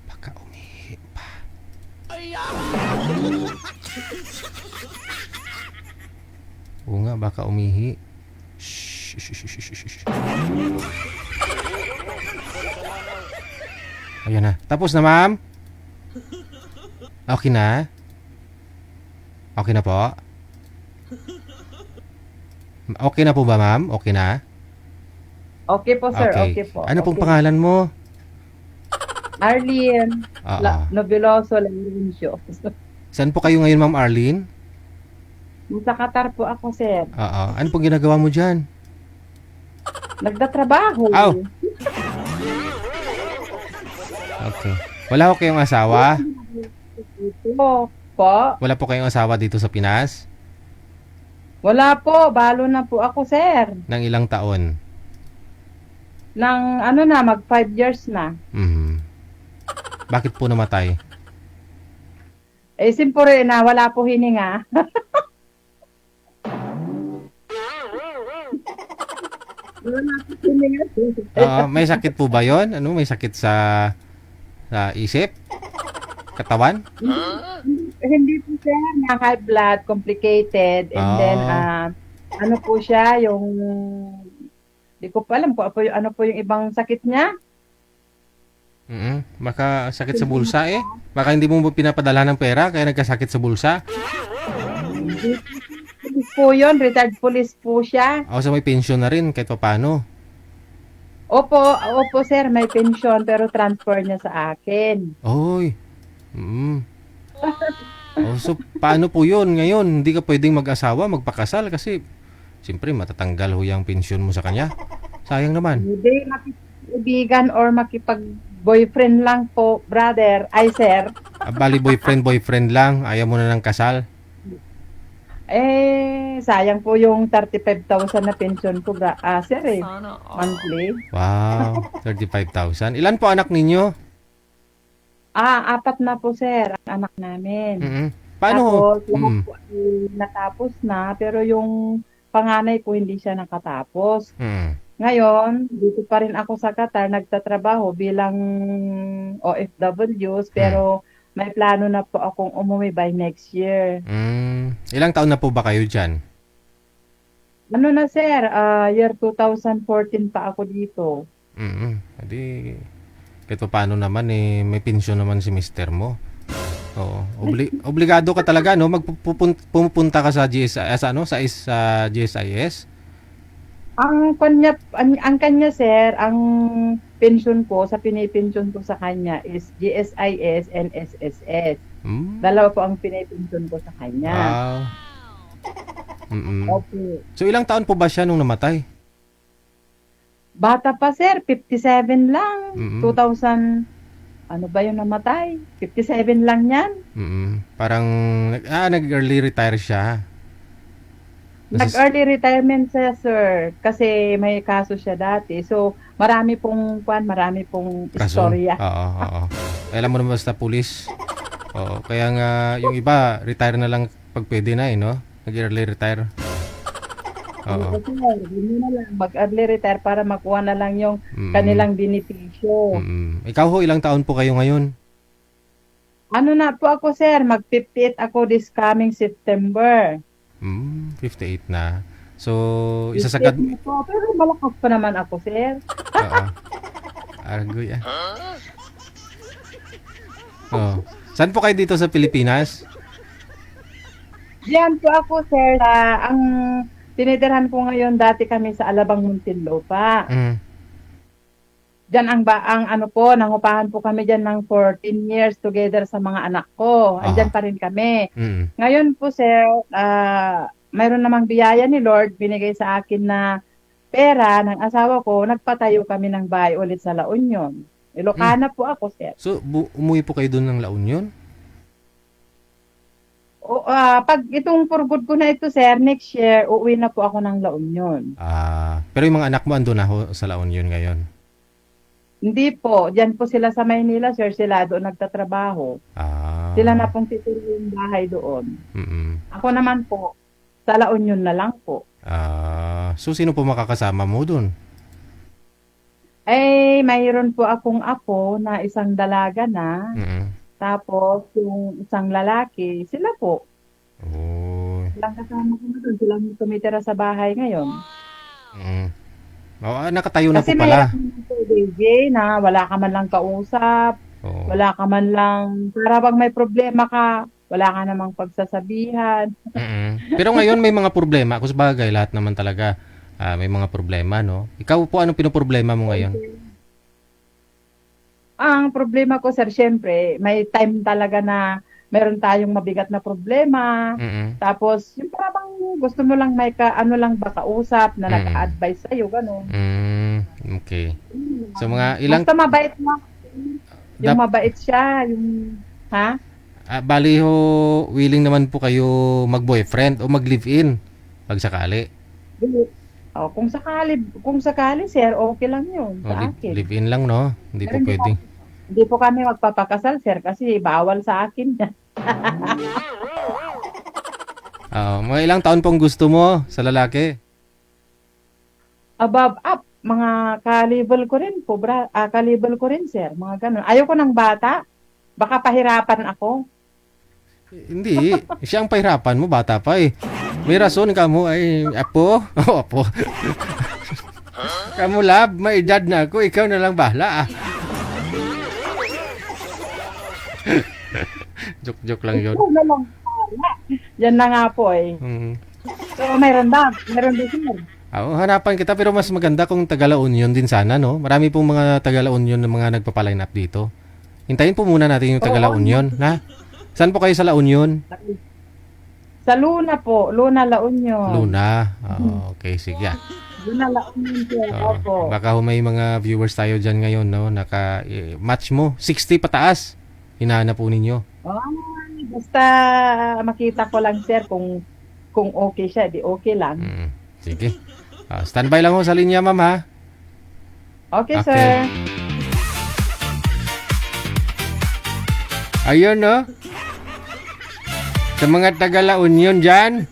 Baka umihi pa. Oo nga, baka umihi. Shh, shh, shh, shh, shh, shh. Ayan na. Tapos na, ma'am? Okay na? Okay na po? Okay na po ba, ma'am? Okay na? Okay po, sir. Okay, po. Ano pong Okay. pangalan mo? Arlene Oo. Noveloso Laurencio. Saan po kayo ngayon, Ma'am Arlene? Sa Qatar po ako, sir. Oo. Ano pong ginagawa mo dyan? Nagtatrabaho. Aw! Okay. Wala po kayong asawa? Po. Wala po kayong asawa dito sa Pinas? Wala po. Balo na po ako, sir. Nang ilang taon? Nang mag 5 years na. Mhm. Bakit po namatay? Simpore na wala po hininga. Wala po hininga. May sakit po ba yon? Ano? May sakit sa isip? Katawan? Hindi po siya na high blood, complicated, and then ano po siya, yung di ko pa alam po ano po yung ibang sakit niya. Baka sakit sa bulsa eh. Baka hindi mo pinapadala ng pera kaya nagkasakit sa bulsa. Police po yun, retired police po siya. O sa may pension na rin kahit pa paano. Opo sir, may pension pero transfer niya sa akin. Oy. So paano po yun ngayon? Hindi ka pwedeng mag-asawa, magpakasal kasi siyempre matatanggal ho yung pension mo sa kanya. Sayang naman. Hindi makipag-ibigan or makipag-boyfriend lang po, brother. Ay, sir. Bali boyfriend lang, ayaw mo na ng kasal. Sayang po yung 35,000 na pension ko, sir monthly. Wow, 35,000. Ilan po anak ninyo? 4 na po, sir, ang anak namin. Paano? Tapos, lahat po ay natapos na, pero yung panganay ko hindi siya nakatapos. Ngayon, dito pa rin ako sa Qatar, nagtatrabaho bilang OFWs, pero may plano na po akong umuwi by next year. Ilang taon na po ba kayo dyan? Ano na sir, year 2014 pa ako dito. Edi, kahit pa paano naman may pensyon naman si mister mo. Oo. Obligado ka talaga, no? Pumupunta ka sa GSIS, sa GSIS. Ang kanya sir, ang pension ko, sa pinipensyon ko sa kanya is GSIS and SSS. Dalawa po ang pinipensyon ko sa kanya. Wow. Okay. So, ilang taon po ba siya nung namatay? Bata pa sir, 57 lang. 2000, ano ba yung namatay? 57 lang yan. Parang, nag-early retire siya. Nag-early retirement siya, sir. Kasi may kaso siya dati. So, marami pong Kaso? istorya. Oo. Alam mo naman basta pulis. Oo. Kaya nga, yung iba, retire na lang pag pwede na no? Nag-early retire. Oo. Kasi hindi na lang mag-early retire para makuha na lang yung kanilang benepisyo. Ikaw ho, ilang taon po kayo ngayon? Ano na po ako, sir? Mag-58 ako this coming September. 58 na. So, isasagad... 58 na po, pero malakas pa naman ako, sir. Oo. Argoy Oh. Saan po kayo dito sa Pilipinas? Diyan po ako, sir. Ang tinitirhan ko ngayon, dati kami sa Alabang Muntinlupa. Diyan nangupahan po kami diyan ng 14 years together sa mga anak ko. Andiyan pa rin kami. Ngayon po, sir, mayroon namang biyaya ni Lord, binigay sa akin na pera ng asawa ko, nagpatayo kami ng bahay ulit sa La Union. Ilocana po ako, sir. So, umuwi po kayo doon ng La Union? Pag itong for good ko na ito, sir, next year, uuwi na po ako ng La Union. Pero yung mga anak mo ando na ho sa La Union ngayon? Hindi po. Diyan po sila sa Maynila, sir. Sila doon nagtatrabaho. Sila na pong titira yung bahay doon. Ako naman po, sa La Union na lang po. So, sino po makakasama mo doon? Mayroon po akong apo na isang dalaga na. Tapos, yung isang lalaki, sila po. Silang kasama ko na doon. Silang tumitira sa bahay ngayon. Nakatayo na kasi po pala. Kasi may DJ na wala ka man lang kausap. Wala ka man lang, para bang may problema ka, wala ka namang pagsasabihan. Pero ngayon may mga problema. Kung sabagay, lahat naman talaga may mga problema, no? Ikaw po, anong pinoproblema mo ngayon? Ang problema ko, sir, syempre, may time talaga na meron tayong mabigat na problema. Tapos, yung parang gusto mo lang may kausap na naka-advise sa'yo, gano'n. Okay. So, mga ilang... Basta mabait mo. Yung mabait siya, yung... Ha? Bali ho, willing naman po kayo mag-boyfriend o mag-live-in pag sakali. Kung sakali, sir, okay lang yun sa akin. Live-in lang, no? Hindi po pwedeng. Hindi po kami magpapakasal, sir, kasi bawal sa akin. Mga ilang taon pong gusto mo sa lalaki? Above up, mga ka-level ko rin po, ka-level ko rin, sir, mga ganun. Ayoko ng bata, baka pahirapan ako. Hindi, siya ang pahirapan mo, bata pa eh. May rason ka mo ay apo. Apo. Kamu lab, may edad na ako, ikaw na lang bahala Joke lang yun. Ikaw na lang bahala. Yan na nga po eh. So, meron din sir. Hanapan kita, pero mas maganda kung Taga-La Union din sana, no? Marami pong mga Taga-La Union na mga nagpapaline up dito. Hintayin po muna natin yung Taga-La Union, ha? Saan po kayo sa La Union? Sa Luna po, Luna, La Union. Luna. Okay, sige. Luna, La Union, sir. Opo. Baka may mga viewers tayo dyan ngayon, no? Match mo. 60 pataas. Hinahanap po ninyo. Basta makita ko lang, sir, kung okay siya, di okay lang. Sige. Standby lang ho sa linya, ma'am, ha? Okay, sir. Ayun, no? Sa mga Taga-La Union dyan,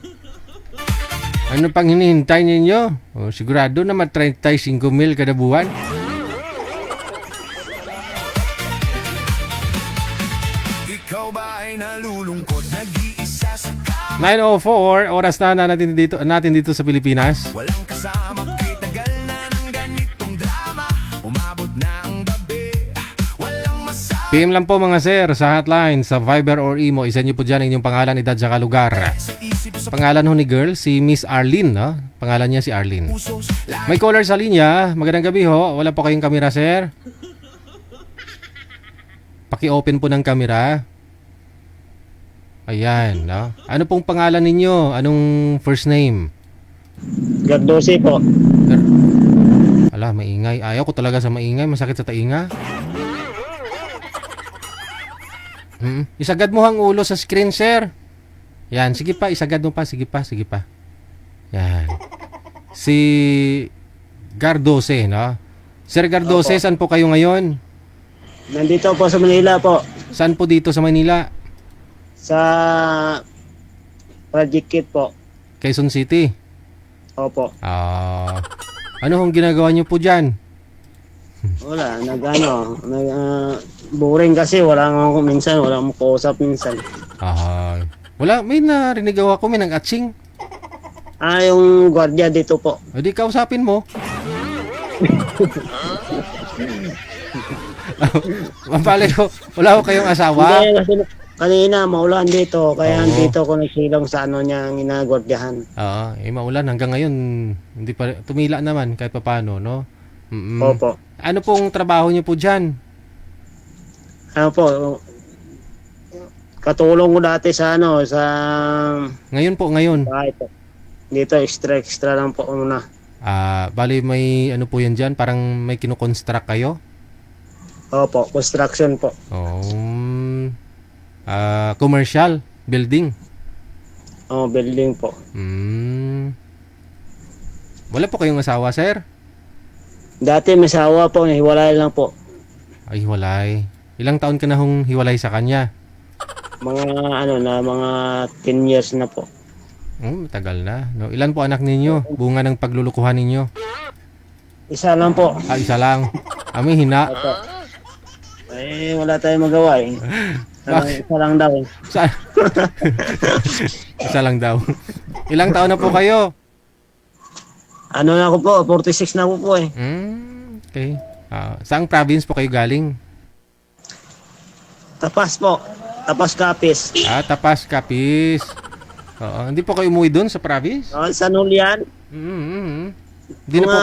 ano pang hinihintay ninyo? Sigurado na mat-35,000 kada buwan. Ikaw ba ay nalulungkot, nag-iisa sa 9:04, oras na natin dito sa Pilipinas. Walang kasama kay tagal na ng ganitong drama. Umabot na ang gabi. Walang masabi PM lang po mga sir sa hotline, sa Viber or Imo. Isa niyo po dyan ang inyong pangalan, edad, saka lugar. sa isip sa Pangalan ho ni girl, si Miss Arlene, no? Pangalan niya si Arlene. puso. May caller sa linya. Magandang gabi ho. Wala po kayong kamera, sir. Paki-open po ng kamera. Ayan, no? Ano pong pangalan ninyo? Anong first name? Gardose po. Ala, maingay. Ayaw ko talaga sa maingay. Masakit sa tainga. Isagad mo ang ulo sa screen, sir. Yan, sige pa. Isagad mo pa. Sige pa, sige pa. Yan. Si Gardose, no? Sir Gardose, saan po kayo ngayon? Nandito po sa Manila po. Saan po dito sa Manila? Sa Project Kit po. Quezon City. Opo. Ano hong ginagawa niyo po dyan? Wala, boring kasi wala nga minsan, wala akong kausap minsan. Wala, may narinig ako, may nang atsing. Yung gwardiya dito po. O di kausapin mo. Mapali ko, wala ko kayong asawa. Hindi, kasi kanina maulan dito, kaya dito ko nagsilang sa ano niya ang ginagwardyahan. Oo, maulan hanggang ngayon, hindi pa tumila naman kahit papaano, no? Opo. Ano pong trabaho niyo po dyan? Ano po, katulong ko dati sa Ngayon po, ngayon. bahay po. Dito extra lang po muna. Bali may ano po yan dyan, parang may kinukonstruct kayo? Opo, construction po. Commercial building. Building po. Wala po kayong asawa, sir? Dati may asawa po, hiwalay lang po. Ay, hiwalay. Ilang taon ka na hong hiwalay sa kanya? Mga 10 years na po. Tagal na. No? Ilan po anak ninyo? Bunga ng paglulukuhan ninyo? Isa lang po. Isa lang. May hina. Wala tayong magawa eh. Isa lang daw eh. Isa lang daw. Ilang taon na po kayo? Ano na ako po, 46 na ako po eh. Okay. Saang province po kayo galing? Tapas po. Tapas Capiz. Tapas Capiz. Hindi po kayo umuwi doon sa province? Sa Nulian. Hindi na po.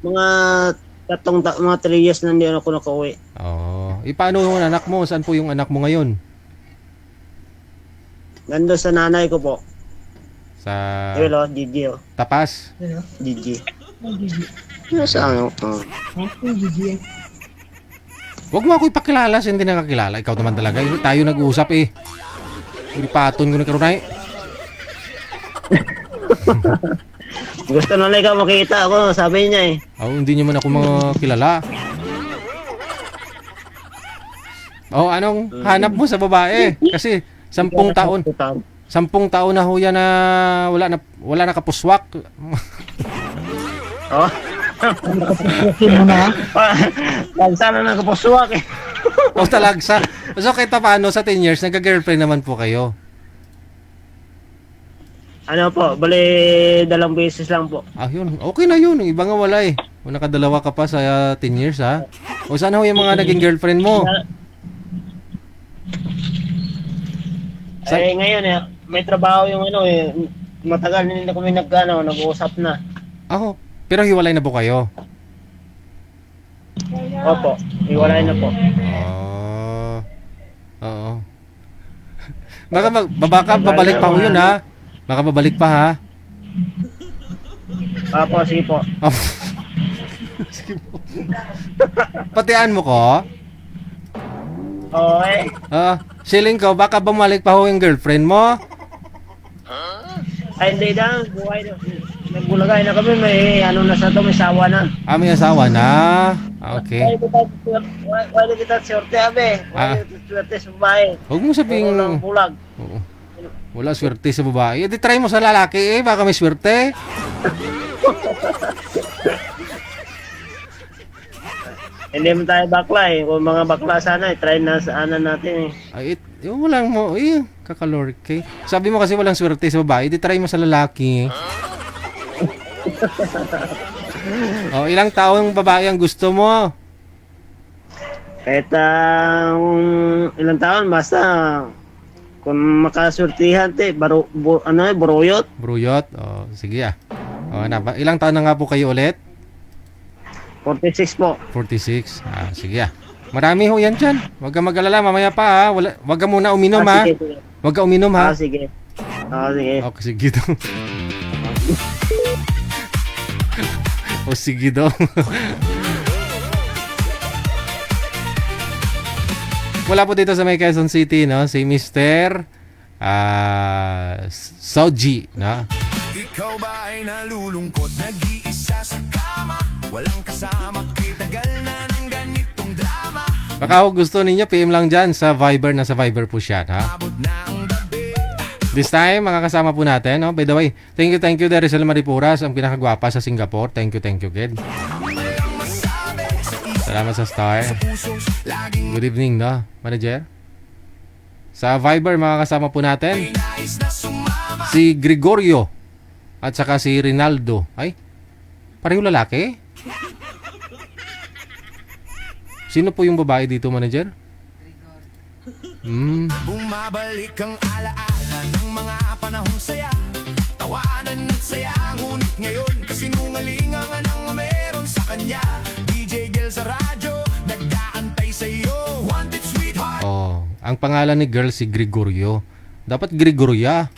Mga mga 3 years na hindi ako nakauwi. Paano yung anak mo? Saan po yung anak mo ngayon? Nandun sa nanay ko po. Sa Hello, Gigi. Tapas? Gigi. Sa ano? Huwag mo ako ipakilala sa hindi nakakilala. Ikaw naman talaga. Tayo nag-uusap eh. Ipaton ko na karunay. Gusto na lang ikaw makita ako, sabi niya eh. Hindi niyo man ako makilala. Anong hanap mo sa babae? Kasi 10 taon. 10 taon na ho yan na wala na kapuswak. Sana na kapuswak eh. Talagsa. So kahit paano sa 10 years, nagka-girlfriend naman po kayo? Ano po, bali 2 beses lang po. Yun. Okay na yun. Iba nga wala eh. O nakadalawa ka pa sa 10 years ha. O sana ho yung mga naging girlfriend mo? Ngayon may trabaho yung matagal na hindi kami nag-uusap na. Pero hiwalay na po kayo? Opo, hiwalay na po. Oo. Baka babalik pa ho yun ha. Baka babalik pa ha. Opo, sige po. Sige po. Patian mo ko? Okay. Siling ko, baka bumalik pa ho yung girlfriend mo? Ay, hindi na. Buhay na. Nagbulagay na kami. May na sa to, may sawa na. May asawa na? Okay. Wala kita swerte, abe. Wala kita swerte sa babae. Huwag mo sabihin. Walang bulag. Oo. Wala swerte sa babae. Di try mo sa lalaki baka may swerte. Hindi mo tayo bakla eh. Kung mga bakla sana, try na sa anan natin eh. Walang mo. Kakalorke. Sabi mo kasi walang swerte sa babae, di try mo sa lalaki. Oh, ilang taong babae ang gusto mo? Kahit ilang taon, basta kung makasurtihan, buruyot. Bruyot? Oh, sige ah. Oh, ilang taon na nga po kayo ulit? 46 po. 46. Ah, sige ah. Marami ho yan dyan. Huwag ka mag-alala, mamaya pa ha. Huwag ka muna uminom ha. Sige. Huwag ka uminom ha. Sige. Sige. Okay, sige daw. O sige daw. Wala po dito sa may Quezon City, no? Si Mr. Soji, no? Ikaw ba ay nalulungkot, nag-iisa sa kama? Walang kasama, kitagal na ng ganitong drama. Baka gusto ninyo, PM lang dyan sa Viber. Nasa Viber po siya, ha? Abot na ang gabi. This time, makakasama po natin, no? By the way, thank you, Derisel Maripuras, ang pinakagwapa sa Singapore. Thank you, kid. Salamat sa star. Good evening, no? Manager? Sa Viber, makakasama po natin si Gregorio at saka si Rinaldo. Ay, pareho lalaki? Sino po yung babae dito, manager? Bumabalik ang alaala ng mga panahong saya. Tawanan at saya, ngunit ngayon kasinungalingan ang meron sa kanya. DJ Gel sa radyo, nag-aantay sa'yo. Wanted sweetheart. Oh, ang pangalan ni girl si Gregorio. Dapat Gregoria.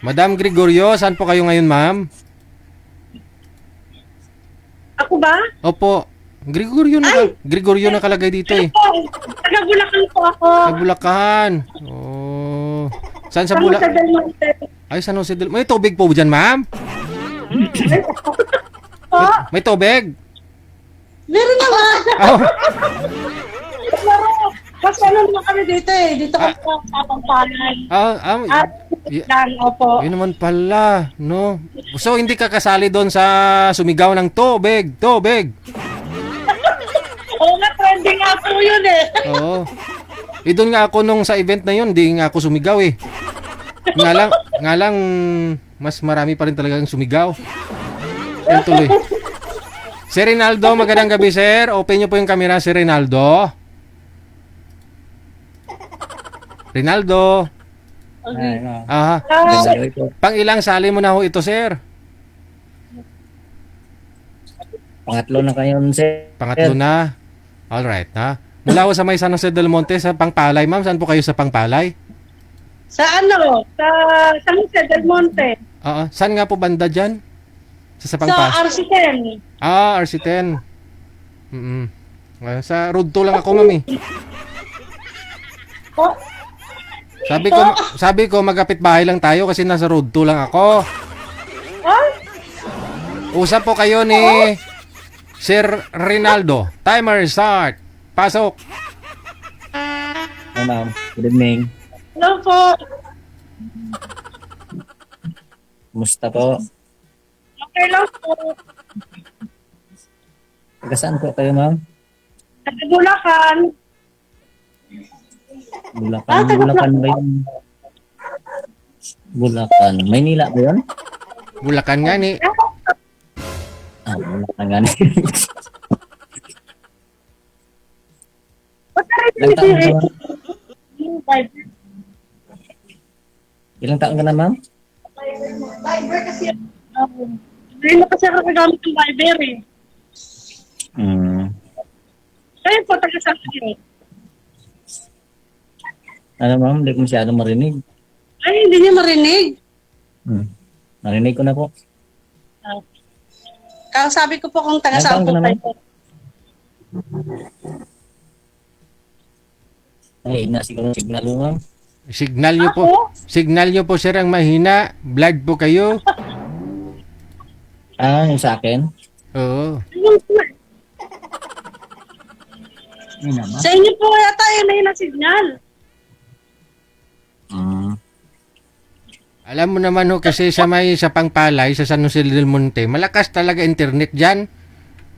Madam Gregorio, saan po kayo ngayon, ma'am? Ako ba? Opo. Gregorio nakalagay dito eh. Taga Bulacan po ako. Sa Bulacan. Oh. Saan sa Sa Bulacan? Del Monte. Ay, San Jose del... May tubig po dyan, ma'am? Po? May tubig? Meron naman. Oh. Pero, kasi ano naman kami dito eh. Dito kami sa Pampanan. At yan, opo. Yun naman pala, no? So, hindi ka kasali doon sa sumigaw ng tubig. Oo nga, trending nga po yun eh. Oo. Doon nga ako nung sa event na yun, di nga ako sumigaw eh. Nga lang, mas marami pa rin talagang sumigaw. Yan tuloy. Si Rinaldo, magandang gabi, sir. Open nyo po yung camera, si Rinaldo. Rinaldo. Aha. Pang ilang sali mo na ho ito, sir? Pangatlo na kayo, sir. Pangatlo na. Alright, ha? Mula ho sa may San Jose del Monte, sa Pangpalay. Ma'am, saan po kayo sa Pangpalay? Sa ano? Sa San Jose del Monte. Oo. Saan nga po banda dyan? Sa Sa Pangpalay? RC10. RC10. Sa Road 2 lang ako, ma'am eh. Po? Sabi ko magkapit bahay lang tayo kasi nasa Road 2 lang ako. Usap po kayo ni Sir Rinaldo. Timer start. Pasok. Hi, ma'am. Good evening. Hello po. Kumusta po? Okay lang po. Taga saan po kayo, ma'am? Taga Bulacan. Bulacan ba yun? Bulacan. Maynila ba yun? Bulacan nga ni. Bulacan nga ni. Ilang taon ka na? Ilang taon ka na, ma'am? Viber kasi. Hindi na kasi ako nagamit ng Viber eh. Kaya po, taga saan kayo? Ano, ma'am? Hindi ko masyado marinig. Ay, hindi niya marinig. Narinig ko na po. Sabi ko po kung taga saan po tayo. Ay, na siguro signal mo, ma'am. Signal nyo po, sir, ang mahina. Blood po kayo. Yung sa akin? Oo. Sa inyo po yata may na signal. Alam mo naman ho, kasi sa Pangpalay, sa San Jose del Monte, malakas talaga internet dyan.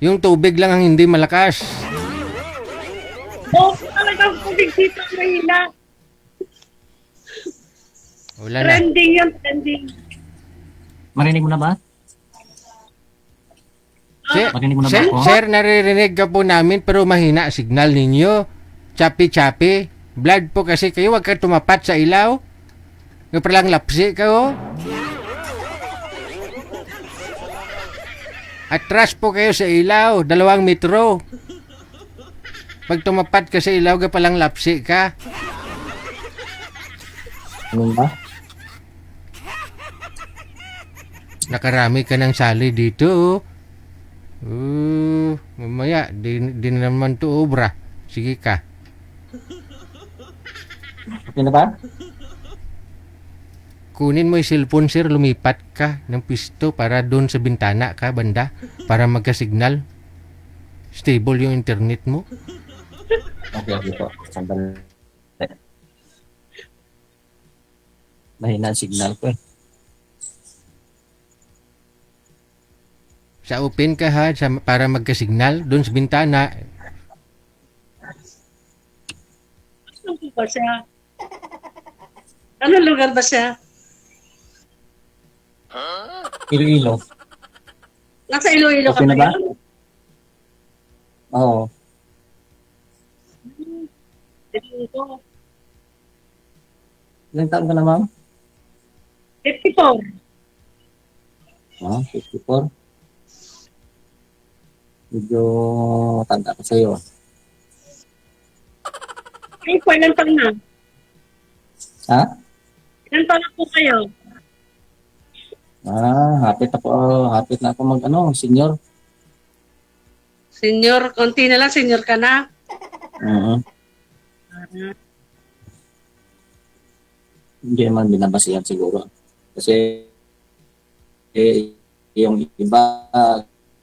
Yung tubig lang ang hindi malakas. Oo, talagang tubig dito mahina. Wala na. Trending yun, trending. Marinig mo na ba? Sir, Marinig mo na ba sir, ako? sir, naririnig ka po namin pero mahina signal ninyo. Chapi-chapi. Blood po kasi kayo, wag ka tumapat sa ilaw. Nga palang lapsi ka, oh. Atras po kayo sa ilaw, 2 metro. Pag tumapat ka sa ilaw, ga palang lapsi ka. Ano ba? Nakarami ka ng sali dito, oh. Mamaya, di na naman to obra. Sige ka. Okay na ba? Kunin mo yung cellphone, sir. Lumipat ka ng pisto para doon sa bintana ka, banda. Para magka-signal. Stable yung internet mo. Okay po. Sandali. Mahina ang signal ko eh. Sa open ka ha, para magka-signal doon sa bintana. Saan po ba siya? Anong lugar ba siya? Iloilo. Nasa Iloilo ka Okay na ba? ba? Oo. Dito. Ilang taon ka na, ma'am? 54. 54. Medyo matanda ko sa'yo. Kayo po, ilan taon na? Ha? Ilan taon na po kayo? Hapit na ako senior. Senior, konti na lang, senior ka na. Hindi naman binabasihan siguro. Kasi yung iba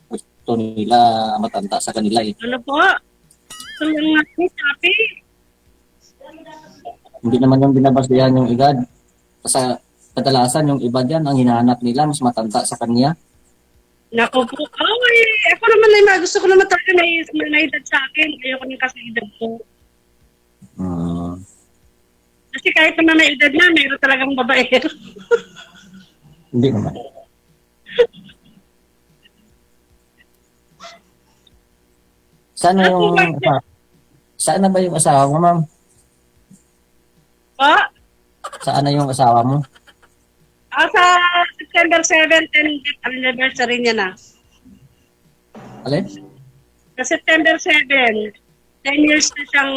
gusto nila matanda sa kanila eh. Ano po? Ito lang natin, sabi. Hindi naman yung binabasihan yung edad. Kasi kadalasan yung iba dyan, ang hinahanap nila mas matanda sa kanya. Naku po. Ako naman gusto ko naman talaga na edad sa akin. Ayoko nang kasi edad ko. Kasi kahit naman na edad na, mayroon talagang babae. Hindi naman. Saan na ba yung asawa mo, ma'am? Po? Saan na yung asawa mo? Sa September 7, 10th anniversary niya na. Alin? Sa September 7, 10 years na siyang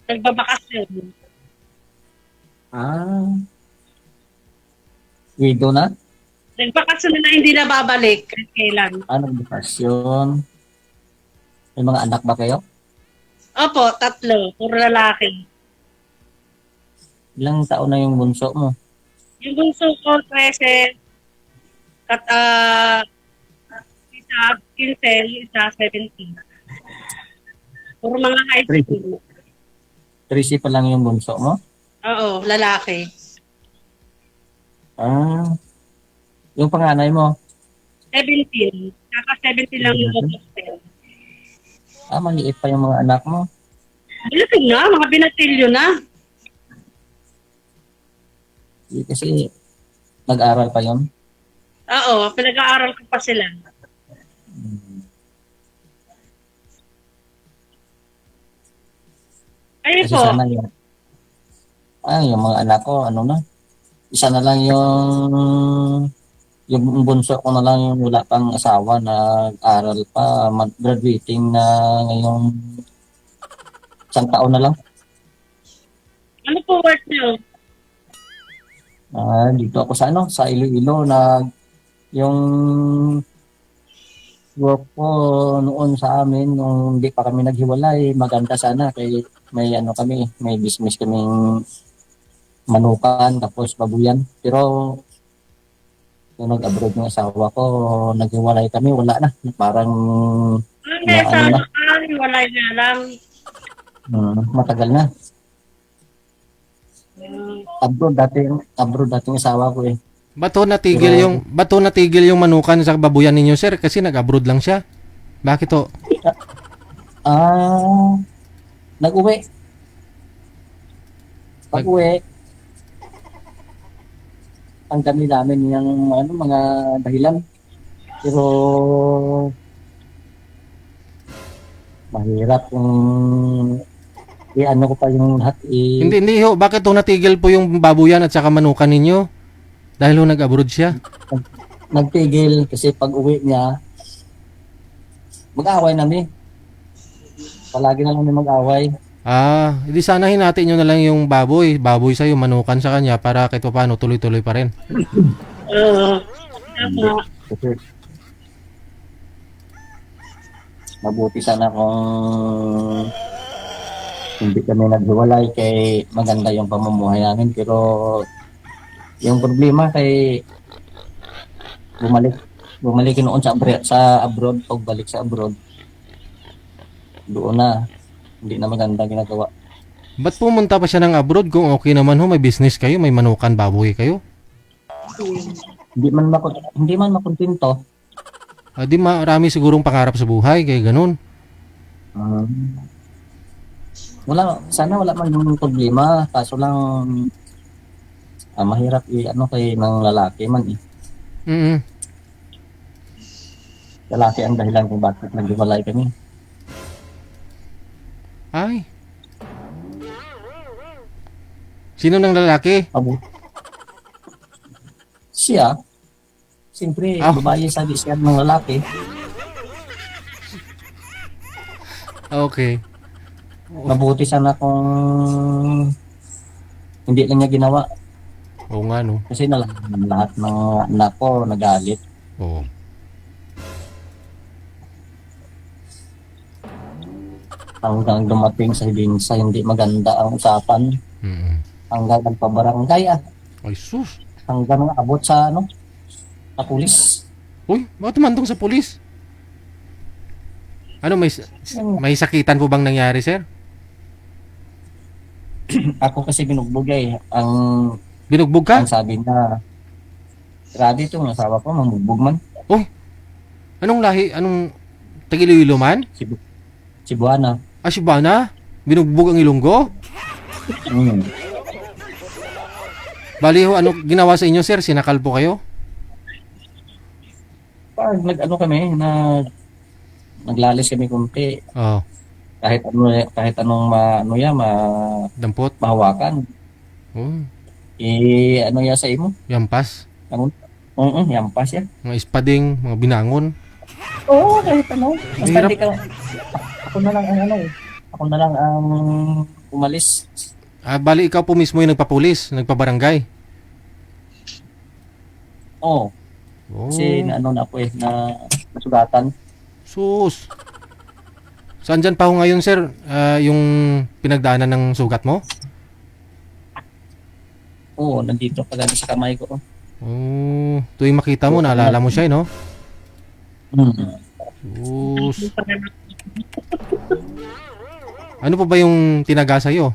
nagbabakasyon. Widow na? Nagbakasyon na hindi na babalik kahit kailan. Bakasyon. May mga anak ba kayo? Opo, 3. Puro lalaki. Ilang taon na yung bunso mo? Yung bunso ko, 13. Isa 15, yung isa 17. Puro mga high school. 13 pa lang yung bunso mo? Oo, lalaki. Yung panganay mo? 17. Kaka-17 lang yung bunso. Maliit pa yung mga anak mo. Malaki na, mga binatilyo na. Kasi nag-aral pa yun. Oo, pinag-aaral ko pa sila. Ayun Kasi po. sana yun. Yung mga anak ko, isa na lang yung bunso ko na lang yung wala pang asawa, nag-aral pa, graduating na ngayong 1 taon na lang. Ano po work niyo? Dito ako sa Iloilo yung work ko noon sa amin nung hindi pa kami naghiwalay, maganda sana kay may may business kaming manukan tapos babuyan. Pero nung nag-abroad ng asawa ko, naghiwalay kami, wala na. Parang Wala na lang. Matagal na. Abroad dating asawa ko eh. Bato natigil yung manukan sa babuyan ninyo, sir, kasi nag-abroad lang siya. Bakit to? Nag-uwi. Pag-uwi, tanggalin namin yung ano, mga dahilan. Pero mahirap kung i-ano ko pa yung lahat Hindi ho. Bakit ho natigil po yung baboyan at saka manukan ninyo? Dahil ho nag-abroad siya. nagtigil kasi pag uwi niya, mag-away namin. Palagi na lang kami mag-away. Hindi sana hinati nyo na lang yung baboy. Baboy sa'yo, manukan sa kanya para kahit paano tuloy-tuloy pa rin. Kasi mabuti sana kung hindi kami naghiwalay kay maganda yung pamumuhay namin. Pero yung problema kay bumalik noon sa abroad, pagbalik sa abroad, doon na hindi na maganda ginagawa. Ba't pumunta pa siya ng abroad kung okay naman ho, may business kayo, may manukan, baboy kayo? Hindi man makontento. Di marami sigurong pangarap sa buhay, kaya ganun. Sana wala man yung problema, kaso lang mahirap ano kay ng lalaki man eh. Lalaki ang dahilan kung bakit naghiwalay kami. Ay. Sino ng lalaki? Siya, siyempre, babae sabi siya ng lalaki. Okay. Mabuti sana kung hindi lang niya ginawa. Oo nga, no? Kasi lahat ng anak ko nagalit. Oo. Hanggang dumating sa hindi maganda ang usapan. Hanggang nagpabarangay Ay, sus. Hanggang abot sa sa pulis. Uy, bakit tumantong sa pulis? Ano, may sakitan po bang nangyari, sir? Ako kasi binugbog ang Binugbog ka? ang sabi na grabe itong asawa ko, mamugbog man. Uy, anong lahi? Anong Tagiliwilo man? Cebuana. Cebuana? Binugbog ang Ilonggo? Bali ho, ano ginawa sa inyo, sir? Sinakal po kayo? Kami, naglalis kami kunti. Oo. Kahit anong Dampot? mahawakan. Ano ya sa imo? Yampas? Yampas ya. Mga ispading, mga binangon? Oo, kahit ano. Basta Hirap. di ka, ako na lang ang umalis. Bali ikaw po mismo yung nagpapulis, nagpabarangay? Oo. Kasi na ako na nasugatan. Sus. Saan dyan pa ho ngayon, sir? Yung pinagdaanan ng sugat mo? Oo, nandito pa ganun sa kamay ko. Tuwing makita mo, naalala mo siya, no? Sus. Ano pa ba yung tinaga sa'yo?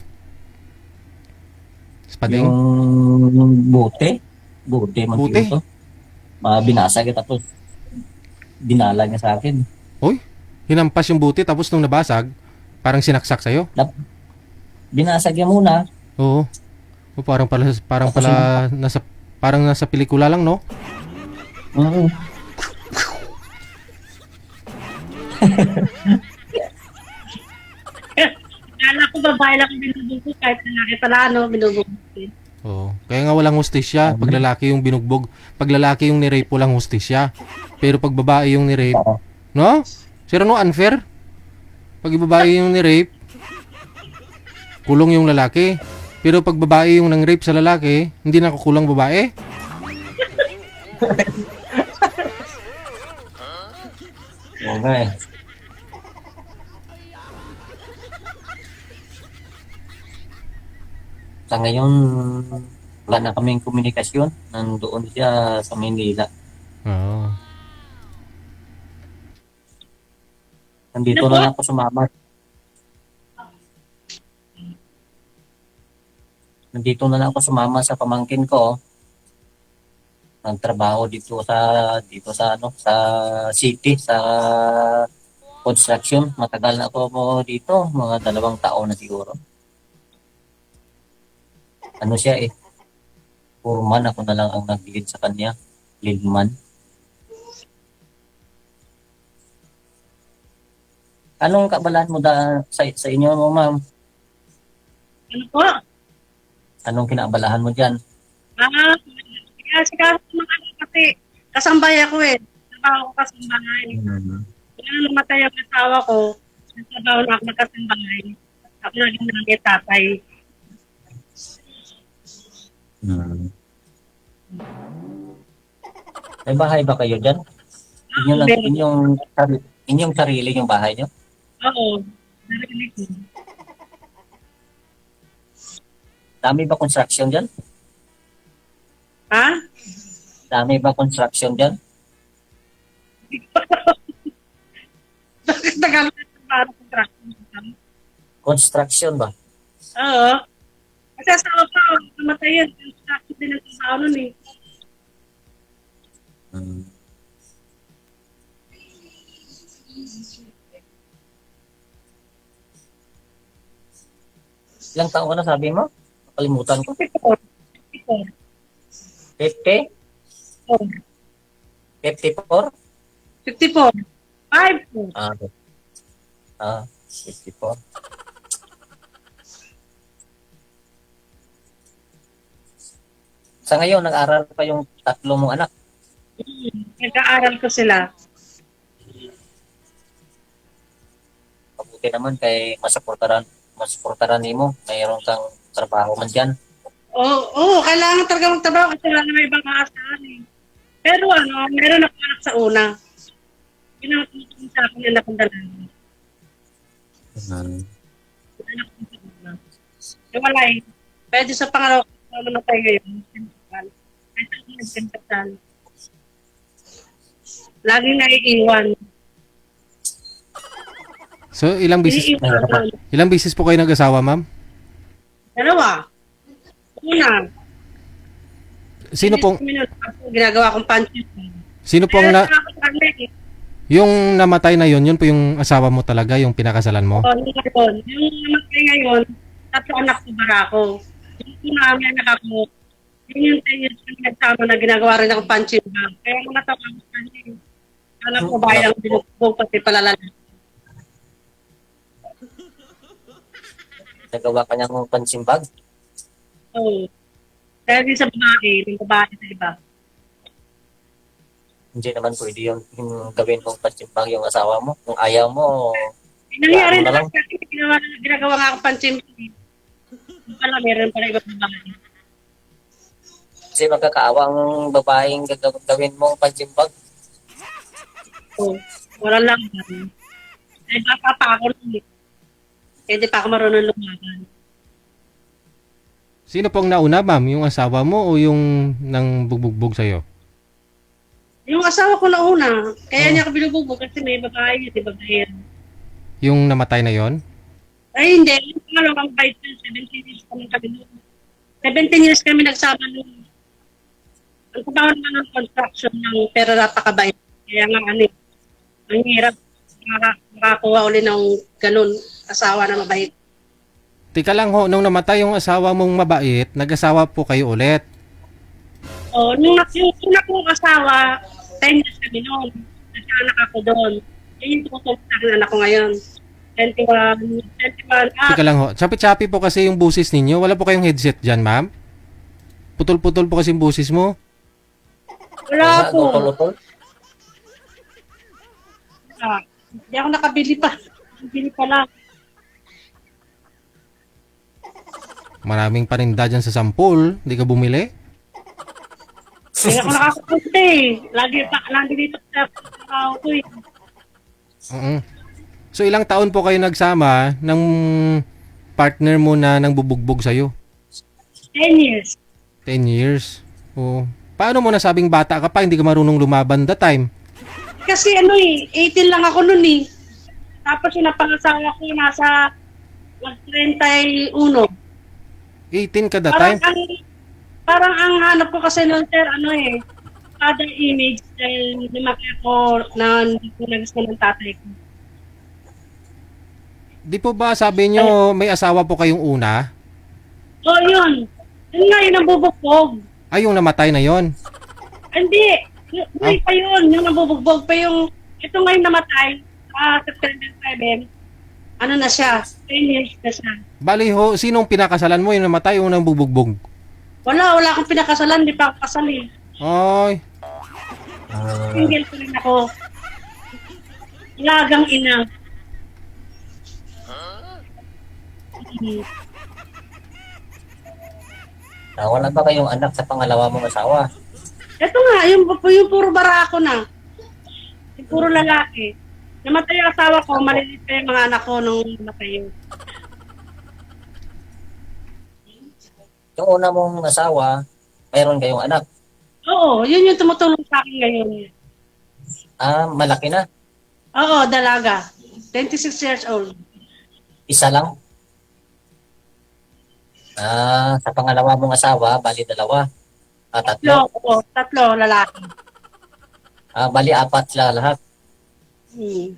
Spading? Yung bote man Bote? ito. Binasag tapos dinala niya sa akin. Hinampas yung buti tapos nung nabasag, parang sinaksak sa'yo? Binasag niya muna. Oo. Parang nasa pelikula lang, no? Kala ko babae lang binubugbog kahit lalaki pala binubugbog. Oo. Kaya nga walang hustisya pag lalaki yung binugbog. Pag lalaki yung ni-rape, walang hustisya. Pero pag babae yung ni-rape, no? Sir, ano unfair? Pag babae yung ni-rape, kulong yung lalaki. Pero pag babae yung nang-rape sa lalaki, hindi nakukulang babae. Okay. Sa ngayon, wala na kaming komunikasyon. Nandoon siya sa Manila. Oo. Nandito na lang ako sumama. Nandito na lang ako sumama sa pamangkin ko. Nagtrabaho dito sa sa city, sa construction. Matagal na ako dito, mga 2 taon na siguro. Ano siya foreman, ako na lang ang nag-lead sa kanya. Lead man. Anong kaabalahan mo sa inyo, ma'am? Ano po? Anong kinaabalahan mo dyan? Kasi mga ano kasi, kasambay ako eh. Trabaho ko kasambay. Kaya namatay ang asawa ko, trabaho na ako magkasambay. Ako naging nanay tatay. May bahay ba kayo dyan? Inyong sarili yung bahay nyo? Oo. Narinig ko. Dami ba construction dyan? Ha? Dami ba construction dyan? Bakit Tagalog na parang contraction? Construction ba? Oo. Kasi asawa ko, namatay yan. Construction din ang trabaho nun eh. Ilang taon ka na sabi mo? Nakalimutan ko. 54. 50? 54? 54. 5. Ah, 54. Sa ngayon, nag-aral pa yung tatlo mong anak. Nag-aaral ko sila. Mabuti naman kay masuportaran mo. Mayroon kang trabaho man dyan. Oo, kailangan talaga magtrabaho kasi wala na may ibang aasahan eh. Pero meron ako anak sa una. Pinakatulong sa akin nila kung dalawa. Anak ko sa una. Wala eh. Pwede sa pangalawa ko namatay ngayon. Ay, sa akin nagpintasal. Laging naiiwan. So, ilang bisis po kayo nag-asawa, ma'am? Dalawa. Una. Sino pong Ginagawa kong pansit. yung namatay na yun po yung asawa mo talaga, yung pinakasalan mo? Yung namatay ngayon, 3 anak ko barako. Yung namin anak ako, yung 10 years kami nagsama na ginagawa rin akong pansit bag. Kaya mga tawag ko pansit. Anak ko bayang binugbog pati palalala. Nagawa ka niya ng pansimbag. Oo. Kaya din sa babae, yung babae sa iba. Hindi naman pwede yung gawin mong pansimbag yung asawa mo. Kung ayaw mo, Nangyari mo na na lang. kasi ginagawa nga akong pansit. Yung pala, meron pala iba babae. Kasi magkakaawa ang babaeng gawin mong pansimbag. Oo. Wala lang. Ay, baka pa ako nun eh. Hindi pa ako marunong lumaban. Sino pong nauna, ma'am? Yung asawa mo o yung nang bugbog sa'yo? Yung asawa ko na una, kaya niya ako binubugbog kasi may babae yun, di ba babae? Yung namatay na yon? Ay hindi, yung pangalawang bite yun, 17 years kami noon. 17 years kami nagsama noon. Ang trabaho naman ng construction ng pero napakabait. Kaya nga ang hirap makakuha uli ng ganun asawa na mabait. Tika lang ho, nung namatay yung asawa mong mabait, nag-asawa po kayo ulit. Oh, yung una kong asawa, 10 years kami noon. Nagkaanak ako doon. Yun yung tutulog sa akin anak ko ngayon. 21. Tika lang ho, chapi-chapi po kasi yung busis ninyo. Wala po kayong headset dyan, ma'am? Putol-putol po kasi yung busis mo. Wala po. Lutol-lutol. Hindi ako nakabili pa. Bili pa lang. Maraming paninda dyan sa sampul. Hindi ka bumili? Hindi ako nakakunti eh. Lagi dito sa tao ko eh. So ilang taon po kayo nagsama ng partner mo na nang bubugbog sa'yo? 10 years. 10 years? Oh. Paano mo nasabing bata ka pa, hindi ka marunong lumaban that time? Kasi 18 lang ako nun eh. Tapos yung napangasawa ko nasa 31. 18 ka that time? Parang ang hanap ko kasi noon sir, father image dahil lumaki ako na hindi ko nagusto ng tatay ko. Di po ba sabi nyo may asawa po kayong una? So yun. Yun nga yun ang bubugbog. Ay, yung namatay na yon. Hindi. Yung pa yun. Yung nabubugbog pa yung... Ito ngayon namatay. September 7. Ano na siya? 10 years na siya. Bali ho, sinong pinakasalan mo yung namatay yung nang bubugbog? Wala akong pinakasalan. Di pa ako kasal eh. Ay, Single ko rin ako. Lagang ina. Wala ba kayong anak sa pangalawa mong asawa? Ito nga, yung puro barako na. Yung puro lalaki. Namatay yung asawa ko, malilit pa yung mga anak ko nung namatay yun. Yung una mong asawa, mayroon kayong anak. Oo, yun yung tumutulong sa akin ngayon. Malaki na. Oo, dalaga. 26 years old. Isa lang. Sa pangalawa mong asawa, bali dalawa. Tatlo. Oo, tatlo lalaki. Bali apat sila lahat. Hmm.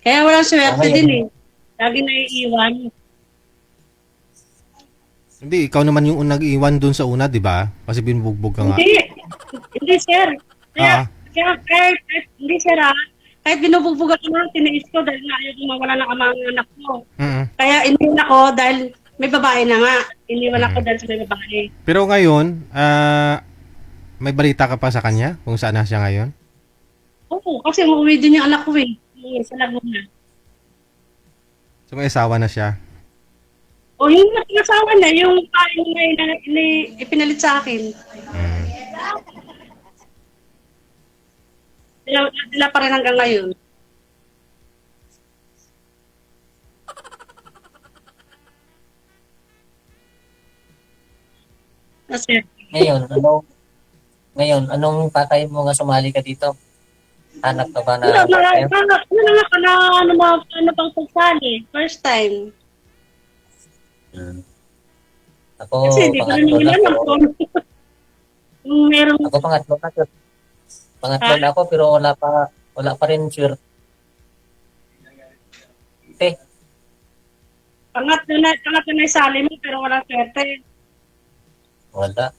Kaya walang swerte din eh. Lagi naiiwan. hindi, ikaw naman yung nag-iwan dun sa una, di ba? Kasi binubugbog ka nga. Hindi sir. Ah. Kaya hindi sir kahit binubugbog ako lang, tiniis ko dahil nga ayaw mawala ng mga anak ko. Kaya iniwan ako dahil may babae na nga. Iniwan ako dahil sa may babae. Pero ngayon, may balita ka pa sa kanya kung saan na siya ngayon? Oo, kasi umuwi din yung anak ko eh. Sa Laguna. So may asawa na siya. O yung nasawa na, yung paring na ipinalit sa akin. Sila pa rin hanggang ngayon. Kasi, Ngayon, anong patay mo nga sumali ka dito? Hanap ka ba na ano part-time? ano pang pagsali? First time. Ako, Kasi hindi ko rin pangatlo na alam ako. Kung meron, Ako pangatlo na. Pangatlo na ako, pero wala pa rin sure. pangatlo na isali mo pero walang swerte. Wala.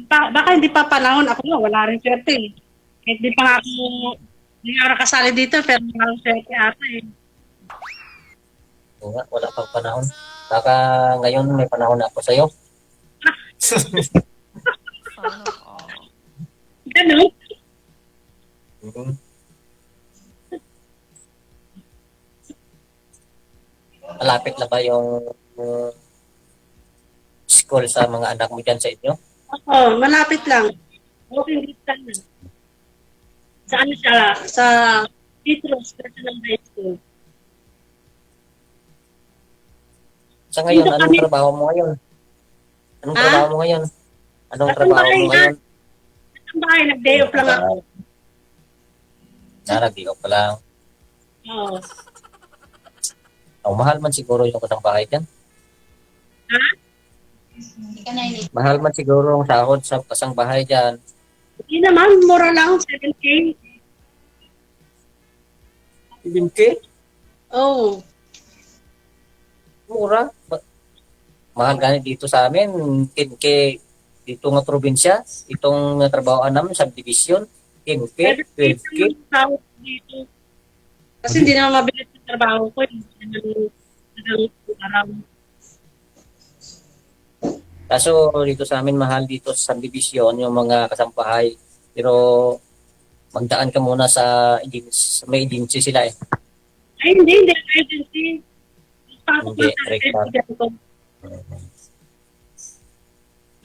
Baka hindi pa panahon. Ako nga, wala rin swerte eh. Kahit di pa nga ako kasali dito pero walang swerte ata eh. Wala pang panahon. Baka ngayon may panahon na ako sa'yo. Ganun? Malapit na ba yung school sa mga anak mo dyan sa inyo? Oo, malapit lang. Walking distance lang. Sa ano siya? Sa Petros National High School. Sa ngayon, anong trabaho mo ngayon? Anong trabaho mo ngayon? Anong trabaho mo ngayon? Ang bahay, nag-day off lang ako. Nag-day off pa lang. Oo. Mahal man siguro yung katang bahay dyan. Ha? Mahal man siguro ang sahod sa kasang bahay dyan. Hindi naman, mura lang, 7K. 7K? Oo. Mura. Mahal ganit dito sa amin. 10K dito nga probinsya. Itong trabaho namin, subdivision. 10K, 12K. Dito. Kasi hindi naman mabilis yung trabaho ko. Kaso dito sa amin, mahal dito sa subdivision, yung mga kasampahay. Pero magdaan ka muna sa may agency sila eh. Ay, hindi agency. Hindi, direct pa.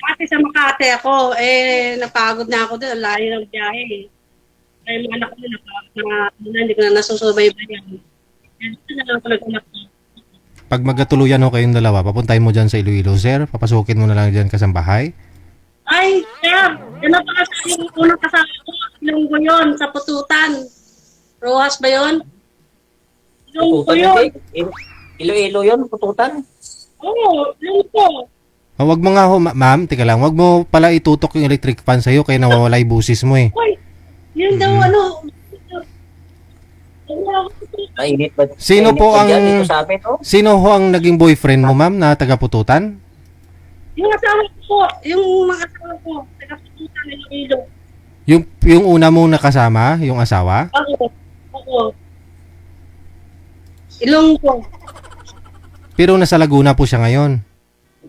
Kasi sa Makati ako, napagod na ako doon. Layo ng biyahe eh. Kaya mga anak ko hindi ko na nasusubaybayan. Ito na lang ako nag-anak ko. Pag magkatuluyan ho kayong dalawa, papuntahin mo dyan sa Iloilo, sir? Papasukin mo na lang dyan kasambahay? Ay, sir! Yan na pala sa yung unang kasama ko. Ilonggo yun, sa Pututan. Rojas ba yun? Ilonggo yun. Iloilo yun, Pututan. Oo, Ilonggo. Wag mo nga ho, ma'am, tika lang, wag mo pala itutok yung electric fan sa'yo kaya nawawala yung busis mo eh. Uy, yun daw ano. Mainit ba? Sino mainit po ba dyan ang- dito sa amin, oh? Sino ho ang naging boyfriend mo, ma'am, na taga-Pututan? Yung asawa ko po, yung mga asawa ko, taga-pututan ng Iloilo. Yung una mong nakasama, yung asawa? Oo. Ilong ko. Pero nasa Laguna po siya ngayon.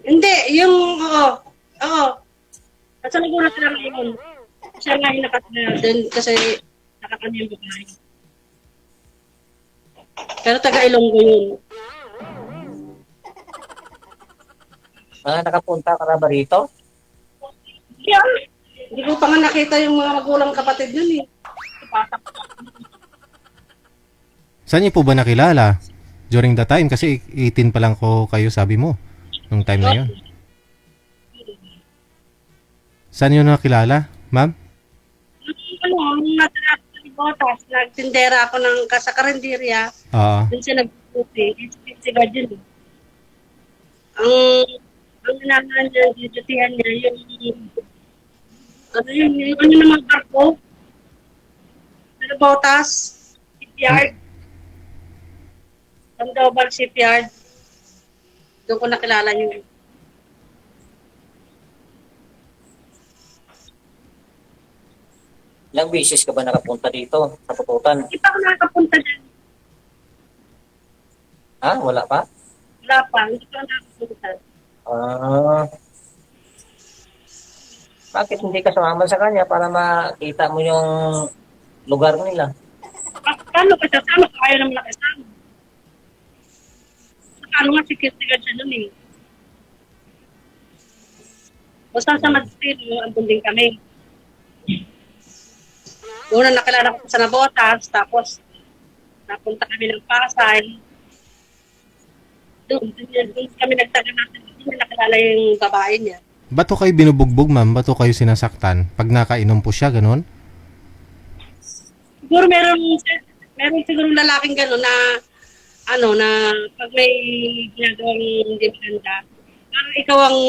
Hindi, oo. Nasa Laguna sila ngayon. Siya nga yung nakatira din kasi nakakanya yung babae. Pero taga-Ilonggo yun. Nakapunta ka na ba rito? Yeah. Hindi ko pa nga nakita yung mga magulang kapatid nun eh. Saan niyo po ba nakilala? During the time, kasi 18 pa lang ko kayo, sabi mo, nung time na yun. Saan niyo nakilala, ma'am? Nung natira ako sa Botas, nagtindera ako ng sa karinderya. Oo. Doon siya nag-duty. It's yun. Ang nangan niya, dutyan niya, yung mga barko. Sa Botas, shipyard. Ang Double Shipyard. Doon ko nakilala yun. Ilang beses ka ba nakapunta dito sa Pututan? Hindi pa ako nakapunta dyan. Wala pa? Wala pa. Hindi pa ako nakapunta. Bakit hindi ka sumama sa kanya para makita mo yung lugar nila? Paano ka sasama? Kaya naman nakasama. Paano nga security guard siya nun eh. Basta sa Madrid, ang bunding kami. Una nakilala ko sa Nabotas, tapos napunta kami ng Pasay. Doon kami nagtaga natin. Hindi nakilala yung babae niya. Ba't ho kayo binubugbog, ma'am? Ba't ho kayo sinasaktan? Pag nakainom po siya, ganun? Siguro meron siguro lalaking gano'n na na pag may ginagawang hindi maganda, parang ikaw ang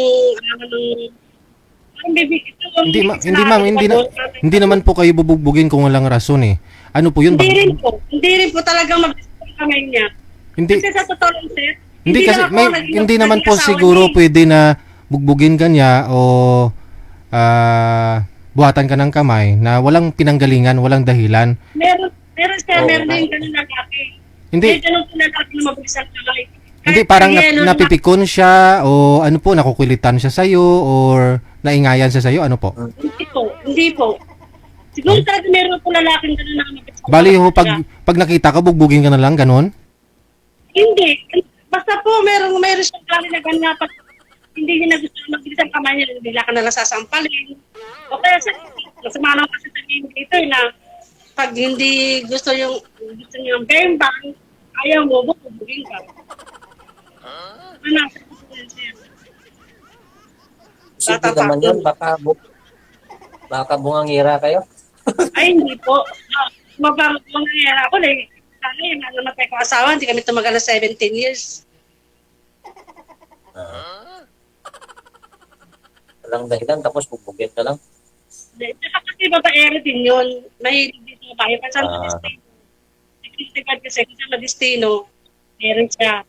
Hindi naman po kayo bubugbugin kung walang rason eh. Ano po yun? Hindi rin po talagang mag-discuss kamay niya. Hindi, Kasi sa totoo lang, sir, hindi kasi lang ako hindi naman po asawa siguro niya. pwede na bugbugin ka niya o buhatan ka ng kamay na walang pinanggalingan, walang dahilan. Meron sir, meron din ganun lalaki. Hindi. May ganun po lalaki na mabilis ang kamay. Hindi, parang napipikon siya o ano po, nakukulitan siya sa'yo or naingayan siya sa'yo, ano po? Hindi po. Siguro talaga meron po lalaking ganun na mabilis ang Bali ho, kamay. pag nakita ka, bugbugin ka na lang, ganun? Hindi. Basta po, meron siyang gali na ganun na pag hindi niya na gusto magbilis ang kamay niya, bigla ka na lang sasampalin. O kaya masama naman kasi sabihin dito na pag hindi gusto niyo ang bembang, ayaw mo, bubugin ka. Sige naman yun, baka bungangira kayo. Ay, hindi po. Mangyayari ako eh. Sana yung namatay ko asawa, hindi kami tumagal na 17 years. Walang dahilan, tapos bubugin ka lang. Kasi babaero din yun. Mahilig din sa babae. Pasal sa destino. Significant kasi sa destino, meron siya.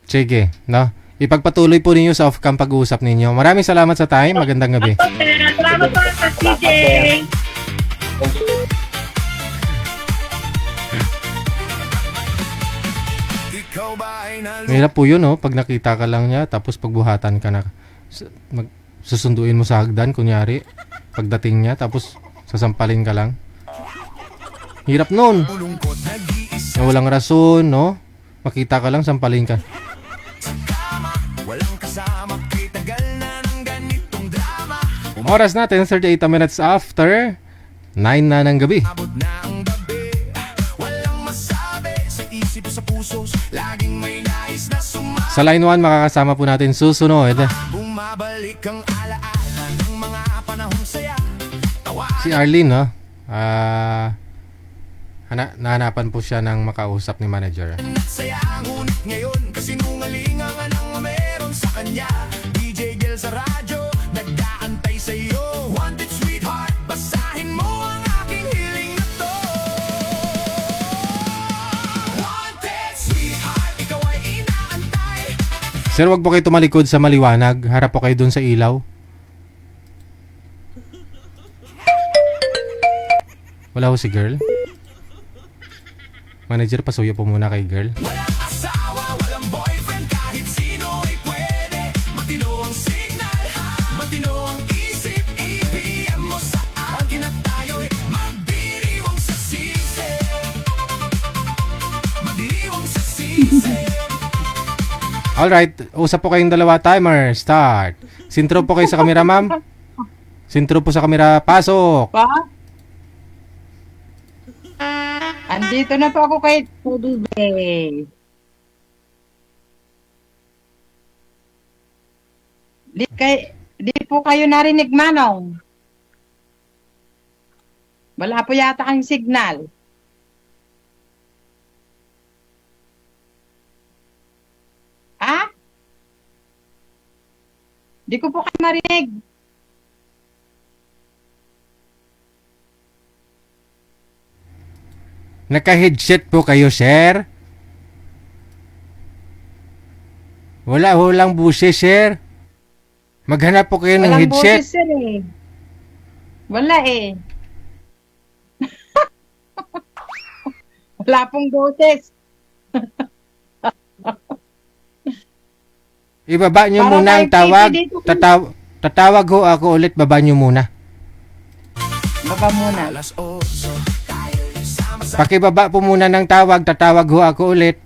Sige, no? Ipagpatuloy po ninyo sa off-cam pag-uusap ninyo. Maraming salamat sa time. Magandang gabi. Salamat po sa CJ. Mahirap po yun, no? Pag nakita ka lang niya, tapos pagbuhatan ka na. Susunduin mo sa hagdan, kunyari. Pagdating niya, tapos sasampalin ka lang. Hirap nun. Na walang rason, no? Makita ka lang, sampalin ka. Oras natin, 38 minutes after 9 na ng gabi. Sa line 1, makakasama po natin susunod si Arlene, no? Nahanapan po siya ng makausap ni manager. Ngayon, kasinungalingan ang meron sa kanya. DJ Gel sa radyo, nag-aantay sa'yo. Wanted sweetheart, basahin mo ang aking hila. Sir, wag po kayo tumalikod sa maliwanag. Harap po kayo dun sa ilaw. Wala ho si girl. Manager, pasuyo po muna kay girl. Walang asawa, walang boyfriend, kahit sino ay pwede. Matino ang signal, matino ang isip. EPM mo sa akin at tayo'y magdiriwang sa sisi. Magdiriwang sa sisi. Alright, usap po kayong dalawa. Timer, start. Sintro po kayo sa camera, ma'am. Sintro po sa camera. Pasok. Pa? Andito na po ako kay Tudube. Di po kayo narinig, Manong. Wala po yata ang signal. Ha? Di ko po kayo marinig. Naka-headset po kayo, sir? Wala ho lang buses, sir. Maghanap po kayo ng Walang headset. boses, sir, eh. Wala eh. Wala pong boses. Ibaba nyo Parang muna ang may tawag. TV dito. Tatawag ho ako ulit. Baba nyo muna. Baba muna. Alas 8, Pakibaba po muna ng tawag. Tatawag ho ako ulit.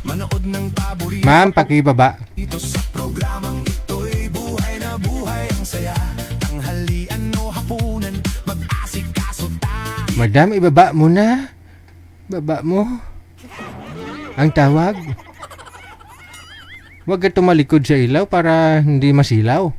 manood ng paborito. Ma'am, pakibaba. Ito sa programang ito'y buhay na buhay ang saya. Tanghalian o hapunan, mag-asikaso tayo. Madam, ibaba mo na. Baba mo. Ang tawag. Huwag ka tumalikod sa ilaw para hindi masilaw.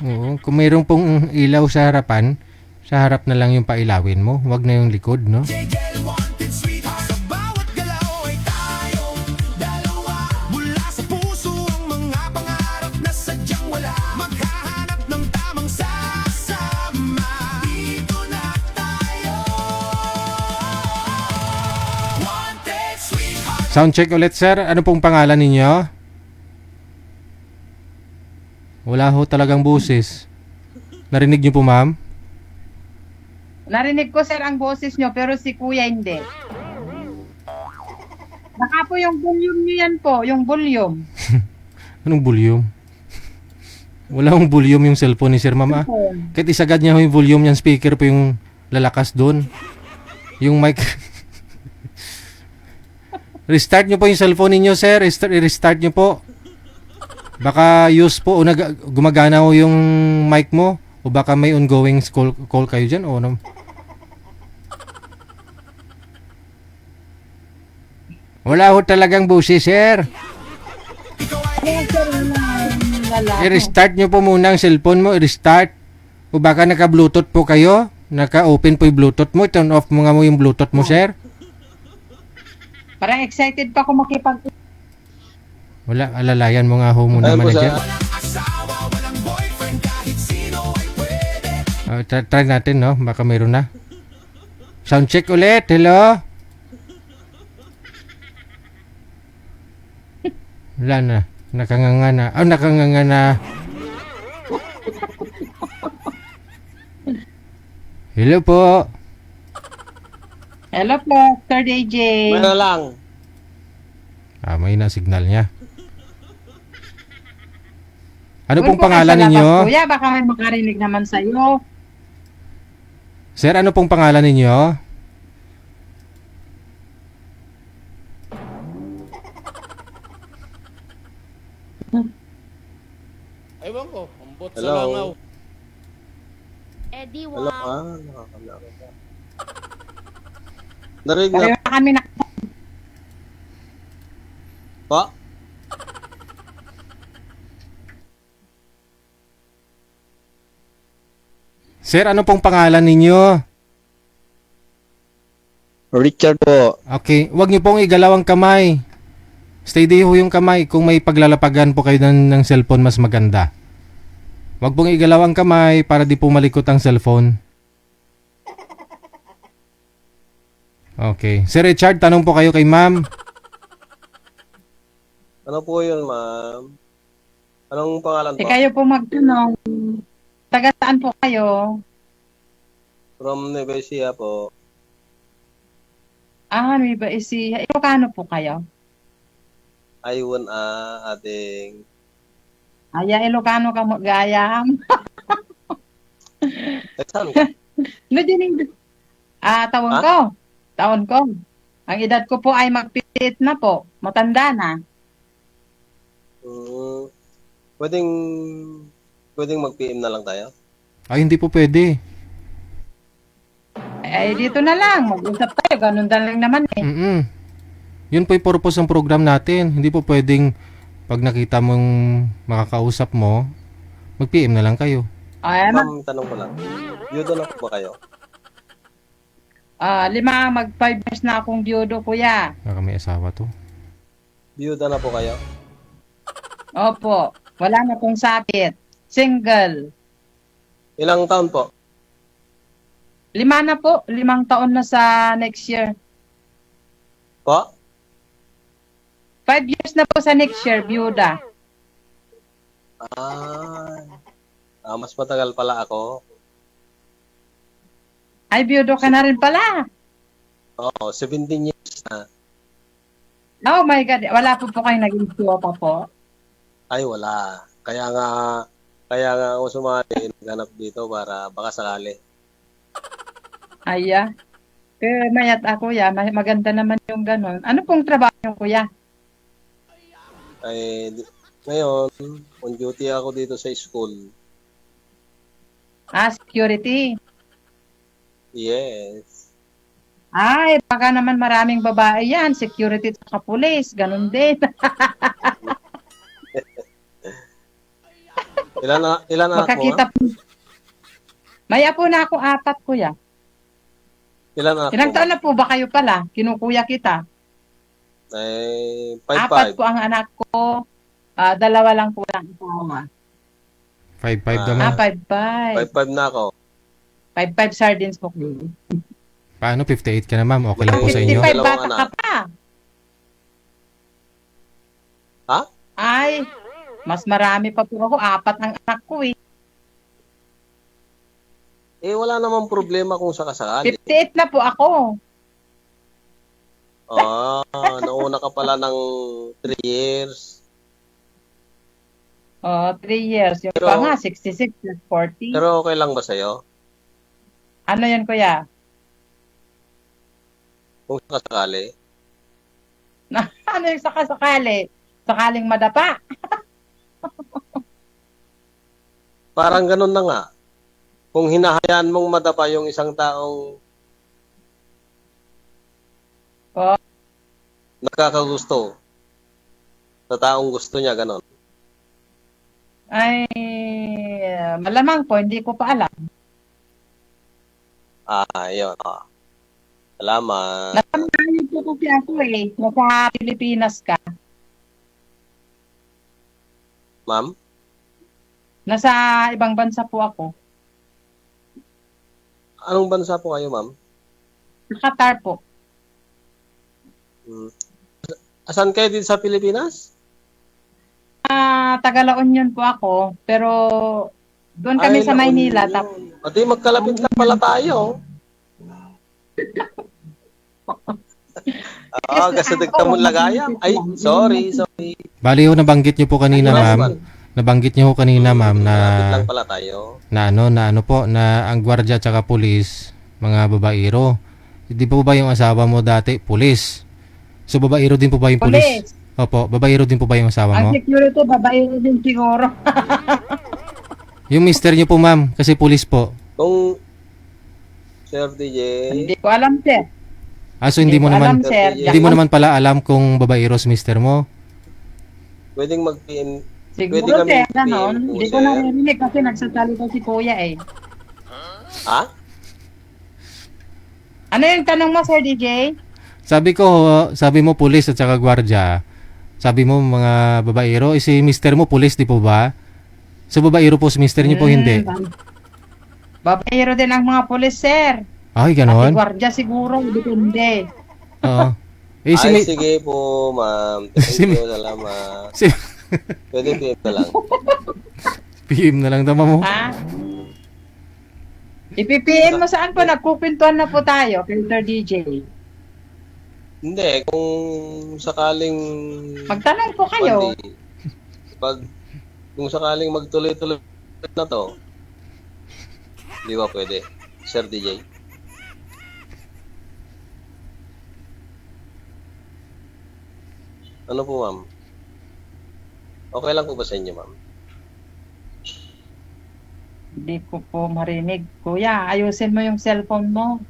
Oo, kung mayroong pong ilaw sa harapan, sa harap na lang yung pailawin mo. Huwag na yung likod, no? JGL wanted sweetheart. Sa bawat galaw ay tayong dalawa. Mula sa puso ang mga pangarap na sadyang wala. Maghahanap ng tamang sasama. Dito na tayo. Wanted sweetheart. Soundcheck ulit, sir. Ano pong pangalan ninyo? Wala ho talagang busis. Narinig niyo po, ma'am? Narinig ko, sir, ang boses nyo, pero si kuya hindi. Baka po yung volume nyo yan po, yung volume. Anong volume? Wala hong volume yung cellphone ni sir, ma'am, ah. Kahit isagad niya ho yung volume yung speaker po yung lalakas doon. Yung mic. Restart nyo po yung cellphone ninyo, sir. Restart nyo po. Baka use po o gumagana ho yung mic mo. O baka may ongoing call kayo dyan. O ano? Wala ho talagang busi, sir. I-restart nyo po muna ang cellphone mo. I-restart. O baka naka-bluetooth po kayo. Naka-open po yung bluetooth mo. Turn off mo nga mo yung bluetooth mo, sir. Parang excited pa ako makipag... Wala, alalayan mo nga ho muna, manager. Asawa, walang boyfriend, kahit sino ay pwede. Try natin, no? Baka mayroon na. Sound check ulit. Hello? Wala na. Nakanganga na. Oh, nakanganga na. Hello po. Hello po, Sir DJ. Ano lang? May na signal niya. Ano Doon pong po kayo pangalan sa labas, ninyo? Kuya, baka may makarinig naman sa iyo. Sir, ano pong pangalan ninyo? Ewan ko, ambot sa Hello? langaw. Eddie Hello, Wang. nakakalaro ka. Narinig Pareho na na kami na... pa? Sir, ano pong pangalan ninyo? Richard po. Okay, wag niyo pong igalaw ang kamay. Steady ho yung kamay. Kung may paglalapagan po kayo ng cellphone, mas maganda. Wag pong igalaw ang kamay para di po malikot ang cellphone. Okay. Sir Richard, tanong po kayo kay ma'am. Ano po yun, ma'am? Anong pangalan Eh po? kayo po magtanong, taga saan po kayo? From Nueva Ecija po. Nueva Ecija. Ilocano po kayo? Ayun, ating... Ilocano ka mo, gayam. Saan ka? No, dinig. Taon Ha? ko. Taon ko. Ang edad ko po ay magpilit na po. Matanda na. Pwedeng mag-PM na lang tayo? Ay, hindi po pwede. Dito na lang. Mag-usap tayo. Ganun na lang naman eh. Yun po yung purpose ng program natin. Hindi po pwedeng pag nakita mong makakausap mo, mag-PM na lang kayo. Ma'am, tanong ko lang. Yudo na po ba kayo? 5 years na akong biyudo, kuya. Baka may asawa to. Biyuda na po kayo? Opo. Wala na pong sakit. Single. Ilang taon po? 5 na po. 5 taon na sa next year. Po? 5 years na po sa next year, biyuda. Mas matagal pala ako. Ay, biyudo ka na rin pala. Oo, 17 years na. Oh my God. Wala po kayong naging pa po. Ay, wala. Kaya nga ako sumali, naghanap dito para baka sakali. Aya. Pero mayat ako, maganda naman yung ganon. Ano pong trabaho yung kuya? Ay, ngayon, on duty ako dito sa school. Security. Yes. Ay, baka naman maraming babae yan. Security at police. Ganon din. Ilan anak mo? Makakita po. May apo na ako 4, kuya. Ilan anak Ilang mo? taon na po ba kayo pala? Kinukuya kita. Ay, 4 5'5". po ang anak ko. 2 lang po ang asawa. 5'5" naman. 5'5". 5'5" na ako. 5'5" sardines po. Paano? 58 ka na, ma'am. Okay lang po sa inyo? 55 Dalawang bata anak. ka pa. Ha? Ay, mas marami pa po ako. 4 ang anak ko eh. Wala namang problema kung sakasakali. 58 na po ako. Nauna ka pala ng 3 years. 3 years. Yung Pero- pa nga, 66 plus 40. Pero okay lang ba sa'yo? Ano yun, kuya? Kung sakasakali? Ano yung sakasakali? Sakaling madapa? Parang ganun na nga. Kung hinahayaan mong madapa yung isang taong Oh. nakakagusto sa taong gusto niya, ganun. Ay, malamang po, hindi ko pa alam. Yun. Salamat. Natamdahan po kasi ako eh. Nasa Pilipinas ka. Ma'am? Nasa ibang bansa po ako. Anong bansa po kayo, ma'am? Sa Qatar po. Asan kayo dito sa Pilipinas? Taga La Union po ako. Pero doon kami Ay, sa La Maynila. Union. Di magkalapit lang pala tayo. Kasi nagtamon lagayam. Ay, sorry. Bali ho, nabanggit niyo po kanina, ma'am. Nabanggit niyo ho kanina, ma'am, na Malapit lang pala tayo. na ang gwardiya tsaka pulis, mga babaero. Hindi po ba yung asawa mo dati, pulis? So, babaero din po ba yung pulis? Police. Opo, babaero din po ba yung asawa mo? Ang security, babae din siguro. Yung mister niyo po, ma'am, kasi pulis po. Kung Sir DJ, Hindi ko alam, sir. So hindi mo ko naman alam, sir. hindi mo naman pala alam kung babaero si mister mo. pwedeng mag-PM. Siguro, Pwede kami sir, ganon. PM po, Hindi ko sir. narinig kasi nagsasalita si kuya eh. Ha? Ano yung tanong mo, Sir DJ? Sabi mo pulis at saka gwardiya. Sabi mo mga babaero, si mister mo pulis, di po ba? So babaero po si mister niyo po hindi. Babaero din ang mga pulis, sir. Ay, Pati ganon. gwardiya siguro, depende. Oo. Eh, Ay, sige po, ma'am. Thank you, salamat. Pwede PM na lang. PM na lang tama mo. Ha? Ipi-PM mo saan po? Nagkukwentuhan na po tayo, Filter DJ. Hindi, kung sakaling... Magtanong po kayo. Kung sakaling magtuloy-tuloy na to, di ba pwede, Sir DJ? Ano po, ma'am? Okay lang po ba sa inyo, ma'am? Hindi ko po marinig. Kuya, ayusin mo yung cellphone mo.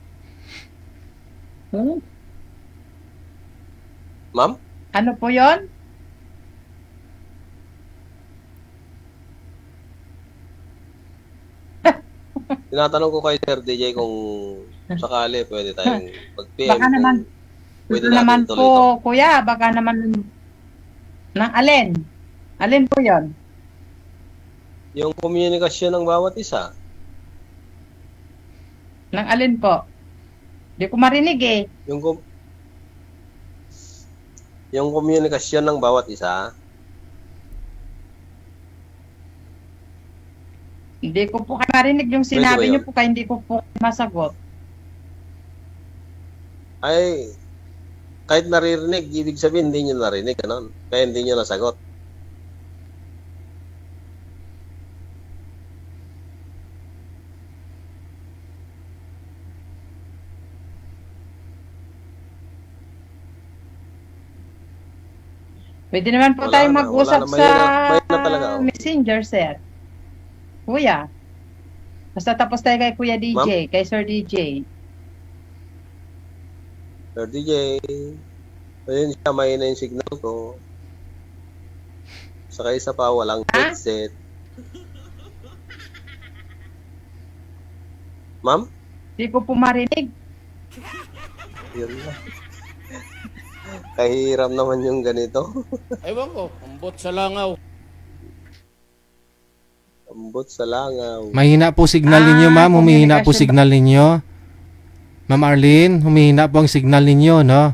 Ma'am? Ano po yon? Tinatanong ko kay Sir DJ kung sakali pwede tayong mag-PM. Baka naman, Pwede naman natin tuloy ito. po, kuya, baka naman ng alin? Alin po yon? Yung komunikasyon ng bawat isa. Ng alin po? Hindi ko marinig eh. Yung komunikasyon ng bawat isa. Hindi ko po marinig yung sinabi niyo po kaya hindi ko po masagot. Ay, kahit naririnig, ibig sabihin hindi nyo narinig, ganun. Kaya hindi nyo nasagot. Pwede naman po Wala tayo na, mag-usap wala na, sa mahirap na talaga, oh. Messenger, sir. Kuya. Basta tapos tayo kay Kuya DJ, kay Sir DJ. Sir DJ, ayun siya, mahina yung signal ko. Saka isa pa, walang headset. Ma'am? Hindi ko po marinig. Yun na. Kahiram naman yung ganito. Ewan ko, ambot sa langaw. Ambot sa langaw. Mahina po signal ninyo, ma'am. Humihina po signal ninyo. Ma'am Arlene, humihina po ang signal ninyo, no?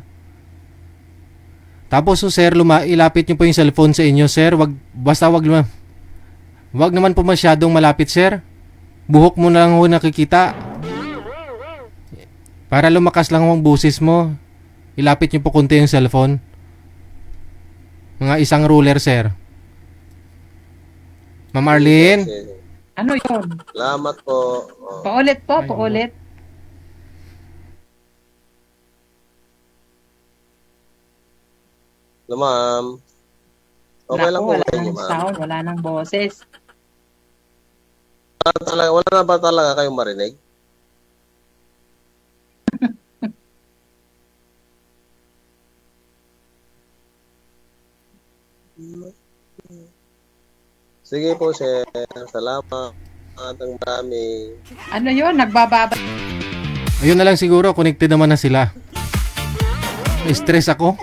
Tapos, sir, ilapit nyo po yung cellphone sa inyo, sir. Wag naman po masyadong malapit, sir. Buhok mo na lang ho nakikita. Para lumakas lang ang busis mo. Ilapit nyo po konti yung cellphone. Mga isang ruler, sir. Ma'am Arlene? Ano yun? Salamat po. Oh. Paulit po, paulit. Hello, ma'am. Okay lang po Wala kayo, nang ma'am. sound, wala nang boses. Wala na ba talaga kayong marinig? Sige po, sir. Salamat. Ang dami. Ano yun? Nagbababa. Ayun na lang siguro, connected naman na sila. Na-stress ako.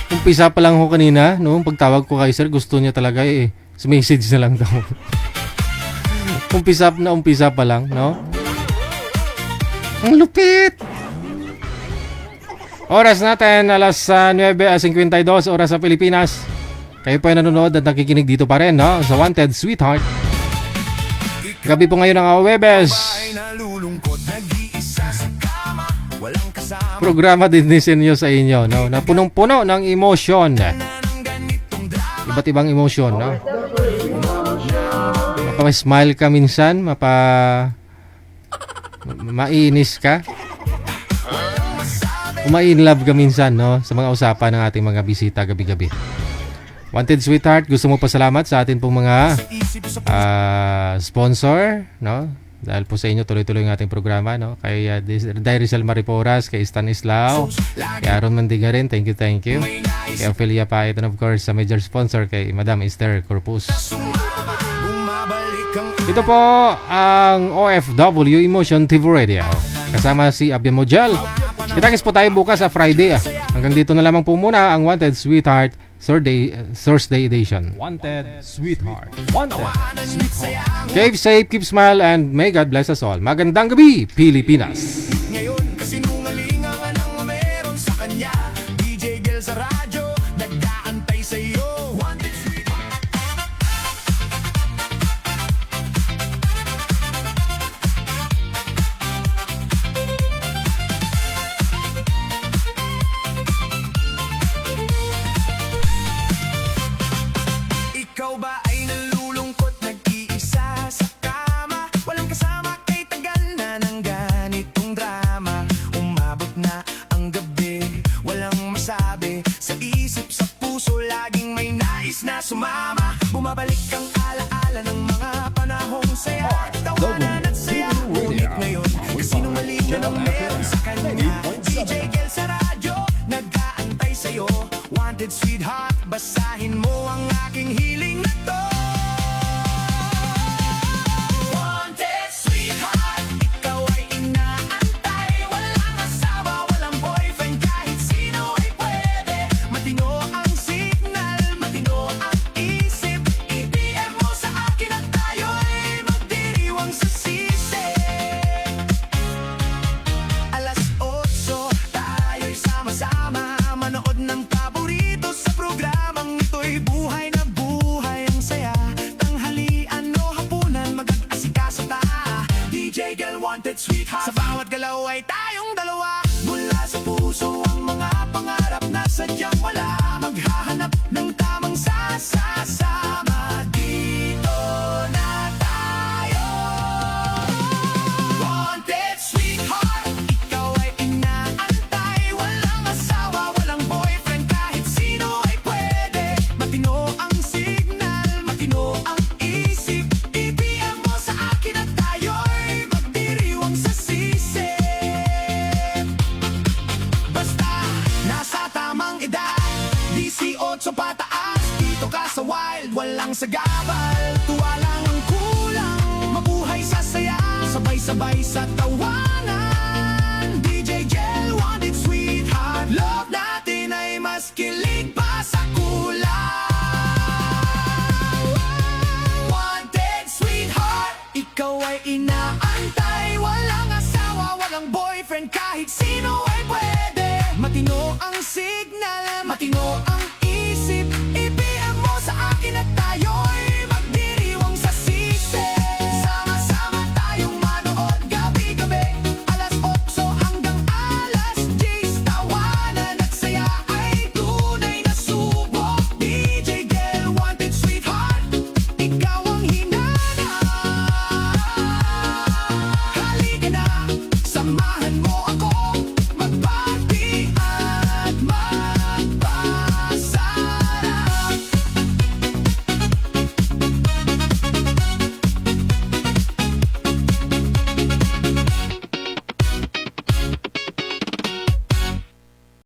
Umpisa pa lang ho kanina, no? Pagtawag ko kay sir, gusto niya talaga message na lang daw. umpisa pa lang, no? Ang lupit! Oras natin, alas 9:52 oras sa Pilipinas. Kayo po ay nanonood at nakikinig dito pa rin, no? Sa Wanted Sweetheart. Gabi po ngayon ng Webes. Programa din ninyo sa inyo, no? Na punong-puno ng emotion. Iba't ibang emotion, no? Mapa-smile ka minsan, mainis ka. Uma-in-love ka minsan, no? Sa mga usapan ng ating mga bisita gabi-gabi. Wanted Sweetheart, gusto mo pasalamat sa atin pong mga sponsor, no? Dahil po sa inyo tuloy-tuloy ang ating programa, no? Kay Rizal Mariporas, kay Stanislao, kay Aaron Mandiga rin, thank you. Kay Ophelia Paet, and of course sa major sponsor kay Madam Esther Corpus. Ito po ang OFW Emotion TV Radio. Kasama si Abia Mojal. Kitagis po tayo bukas sa Friday. Hanggang dito na lamang po muna ang Wanted Sweetheart Thursday edition. Wanted Sweetheart. Keep safe, keep smile, and may God bless us all. Magandang gabi, Pilipinas. Ngayon, kasinungalingan ang meron sa kanya. saya, tawanan at saya. Ngunit ngayon, kasinungaling na lang meron sa kanya. DJ Kel sa radyo, nag-aantay sa'yo. Wanted sweetheart, basahin mo ang aking hiling na to. Wanted sweetheart, ikaw ay inaantay. Walang asawa, walang boyfriend, kahit sino ay pwede. Matino ang signal, matino ang isip. I-PM mo sa akin at tayo'y magdiriwang sa sisi. Alas 8, tayo'y sama-sama manood ng paborito sa programang ito'y buhay na buhay ang saya. Tanghalian o hapunan, mag-asikaso ta. DJ Kel, wanted sweetheart. Sa bawat galaw ay tayong dalawa. Mula sa puso ang mga pangarap na sadyang wala. Maghahanap ng tamang sasama. Dito na tayo. Wanted sweetheart, ikaw ay inaantay. Walang asawa, walang boyfriend, kahit sino ay pwede. Matino ang signal, matino ang isip. I-PM mo sa akin at tayo'y magdiriwang sa sisi. Basta nasa tamang edad, 18 pataas. Dito ka sa wild, walang sagabal. Tuwa lang ang kulang, mabuhay sa saya. Sabay-sabay sa tawanan. DJ Kel, wanted sweetheart. Love natin ay mas kilig pa sa kulang. Wanted sweetheart, ikaw ay inaantay. Walang asawa, walang boyfriend, kahit sino ay pwede.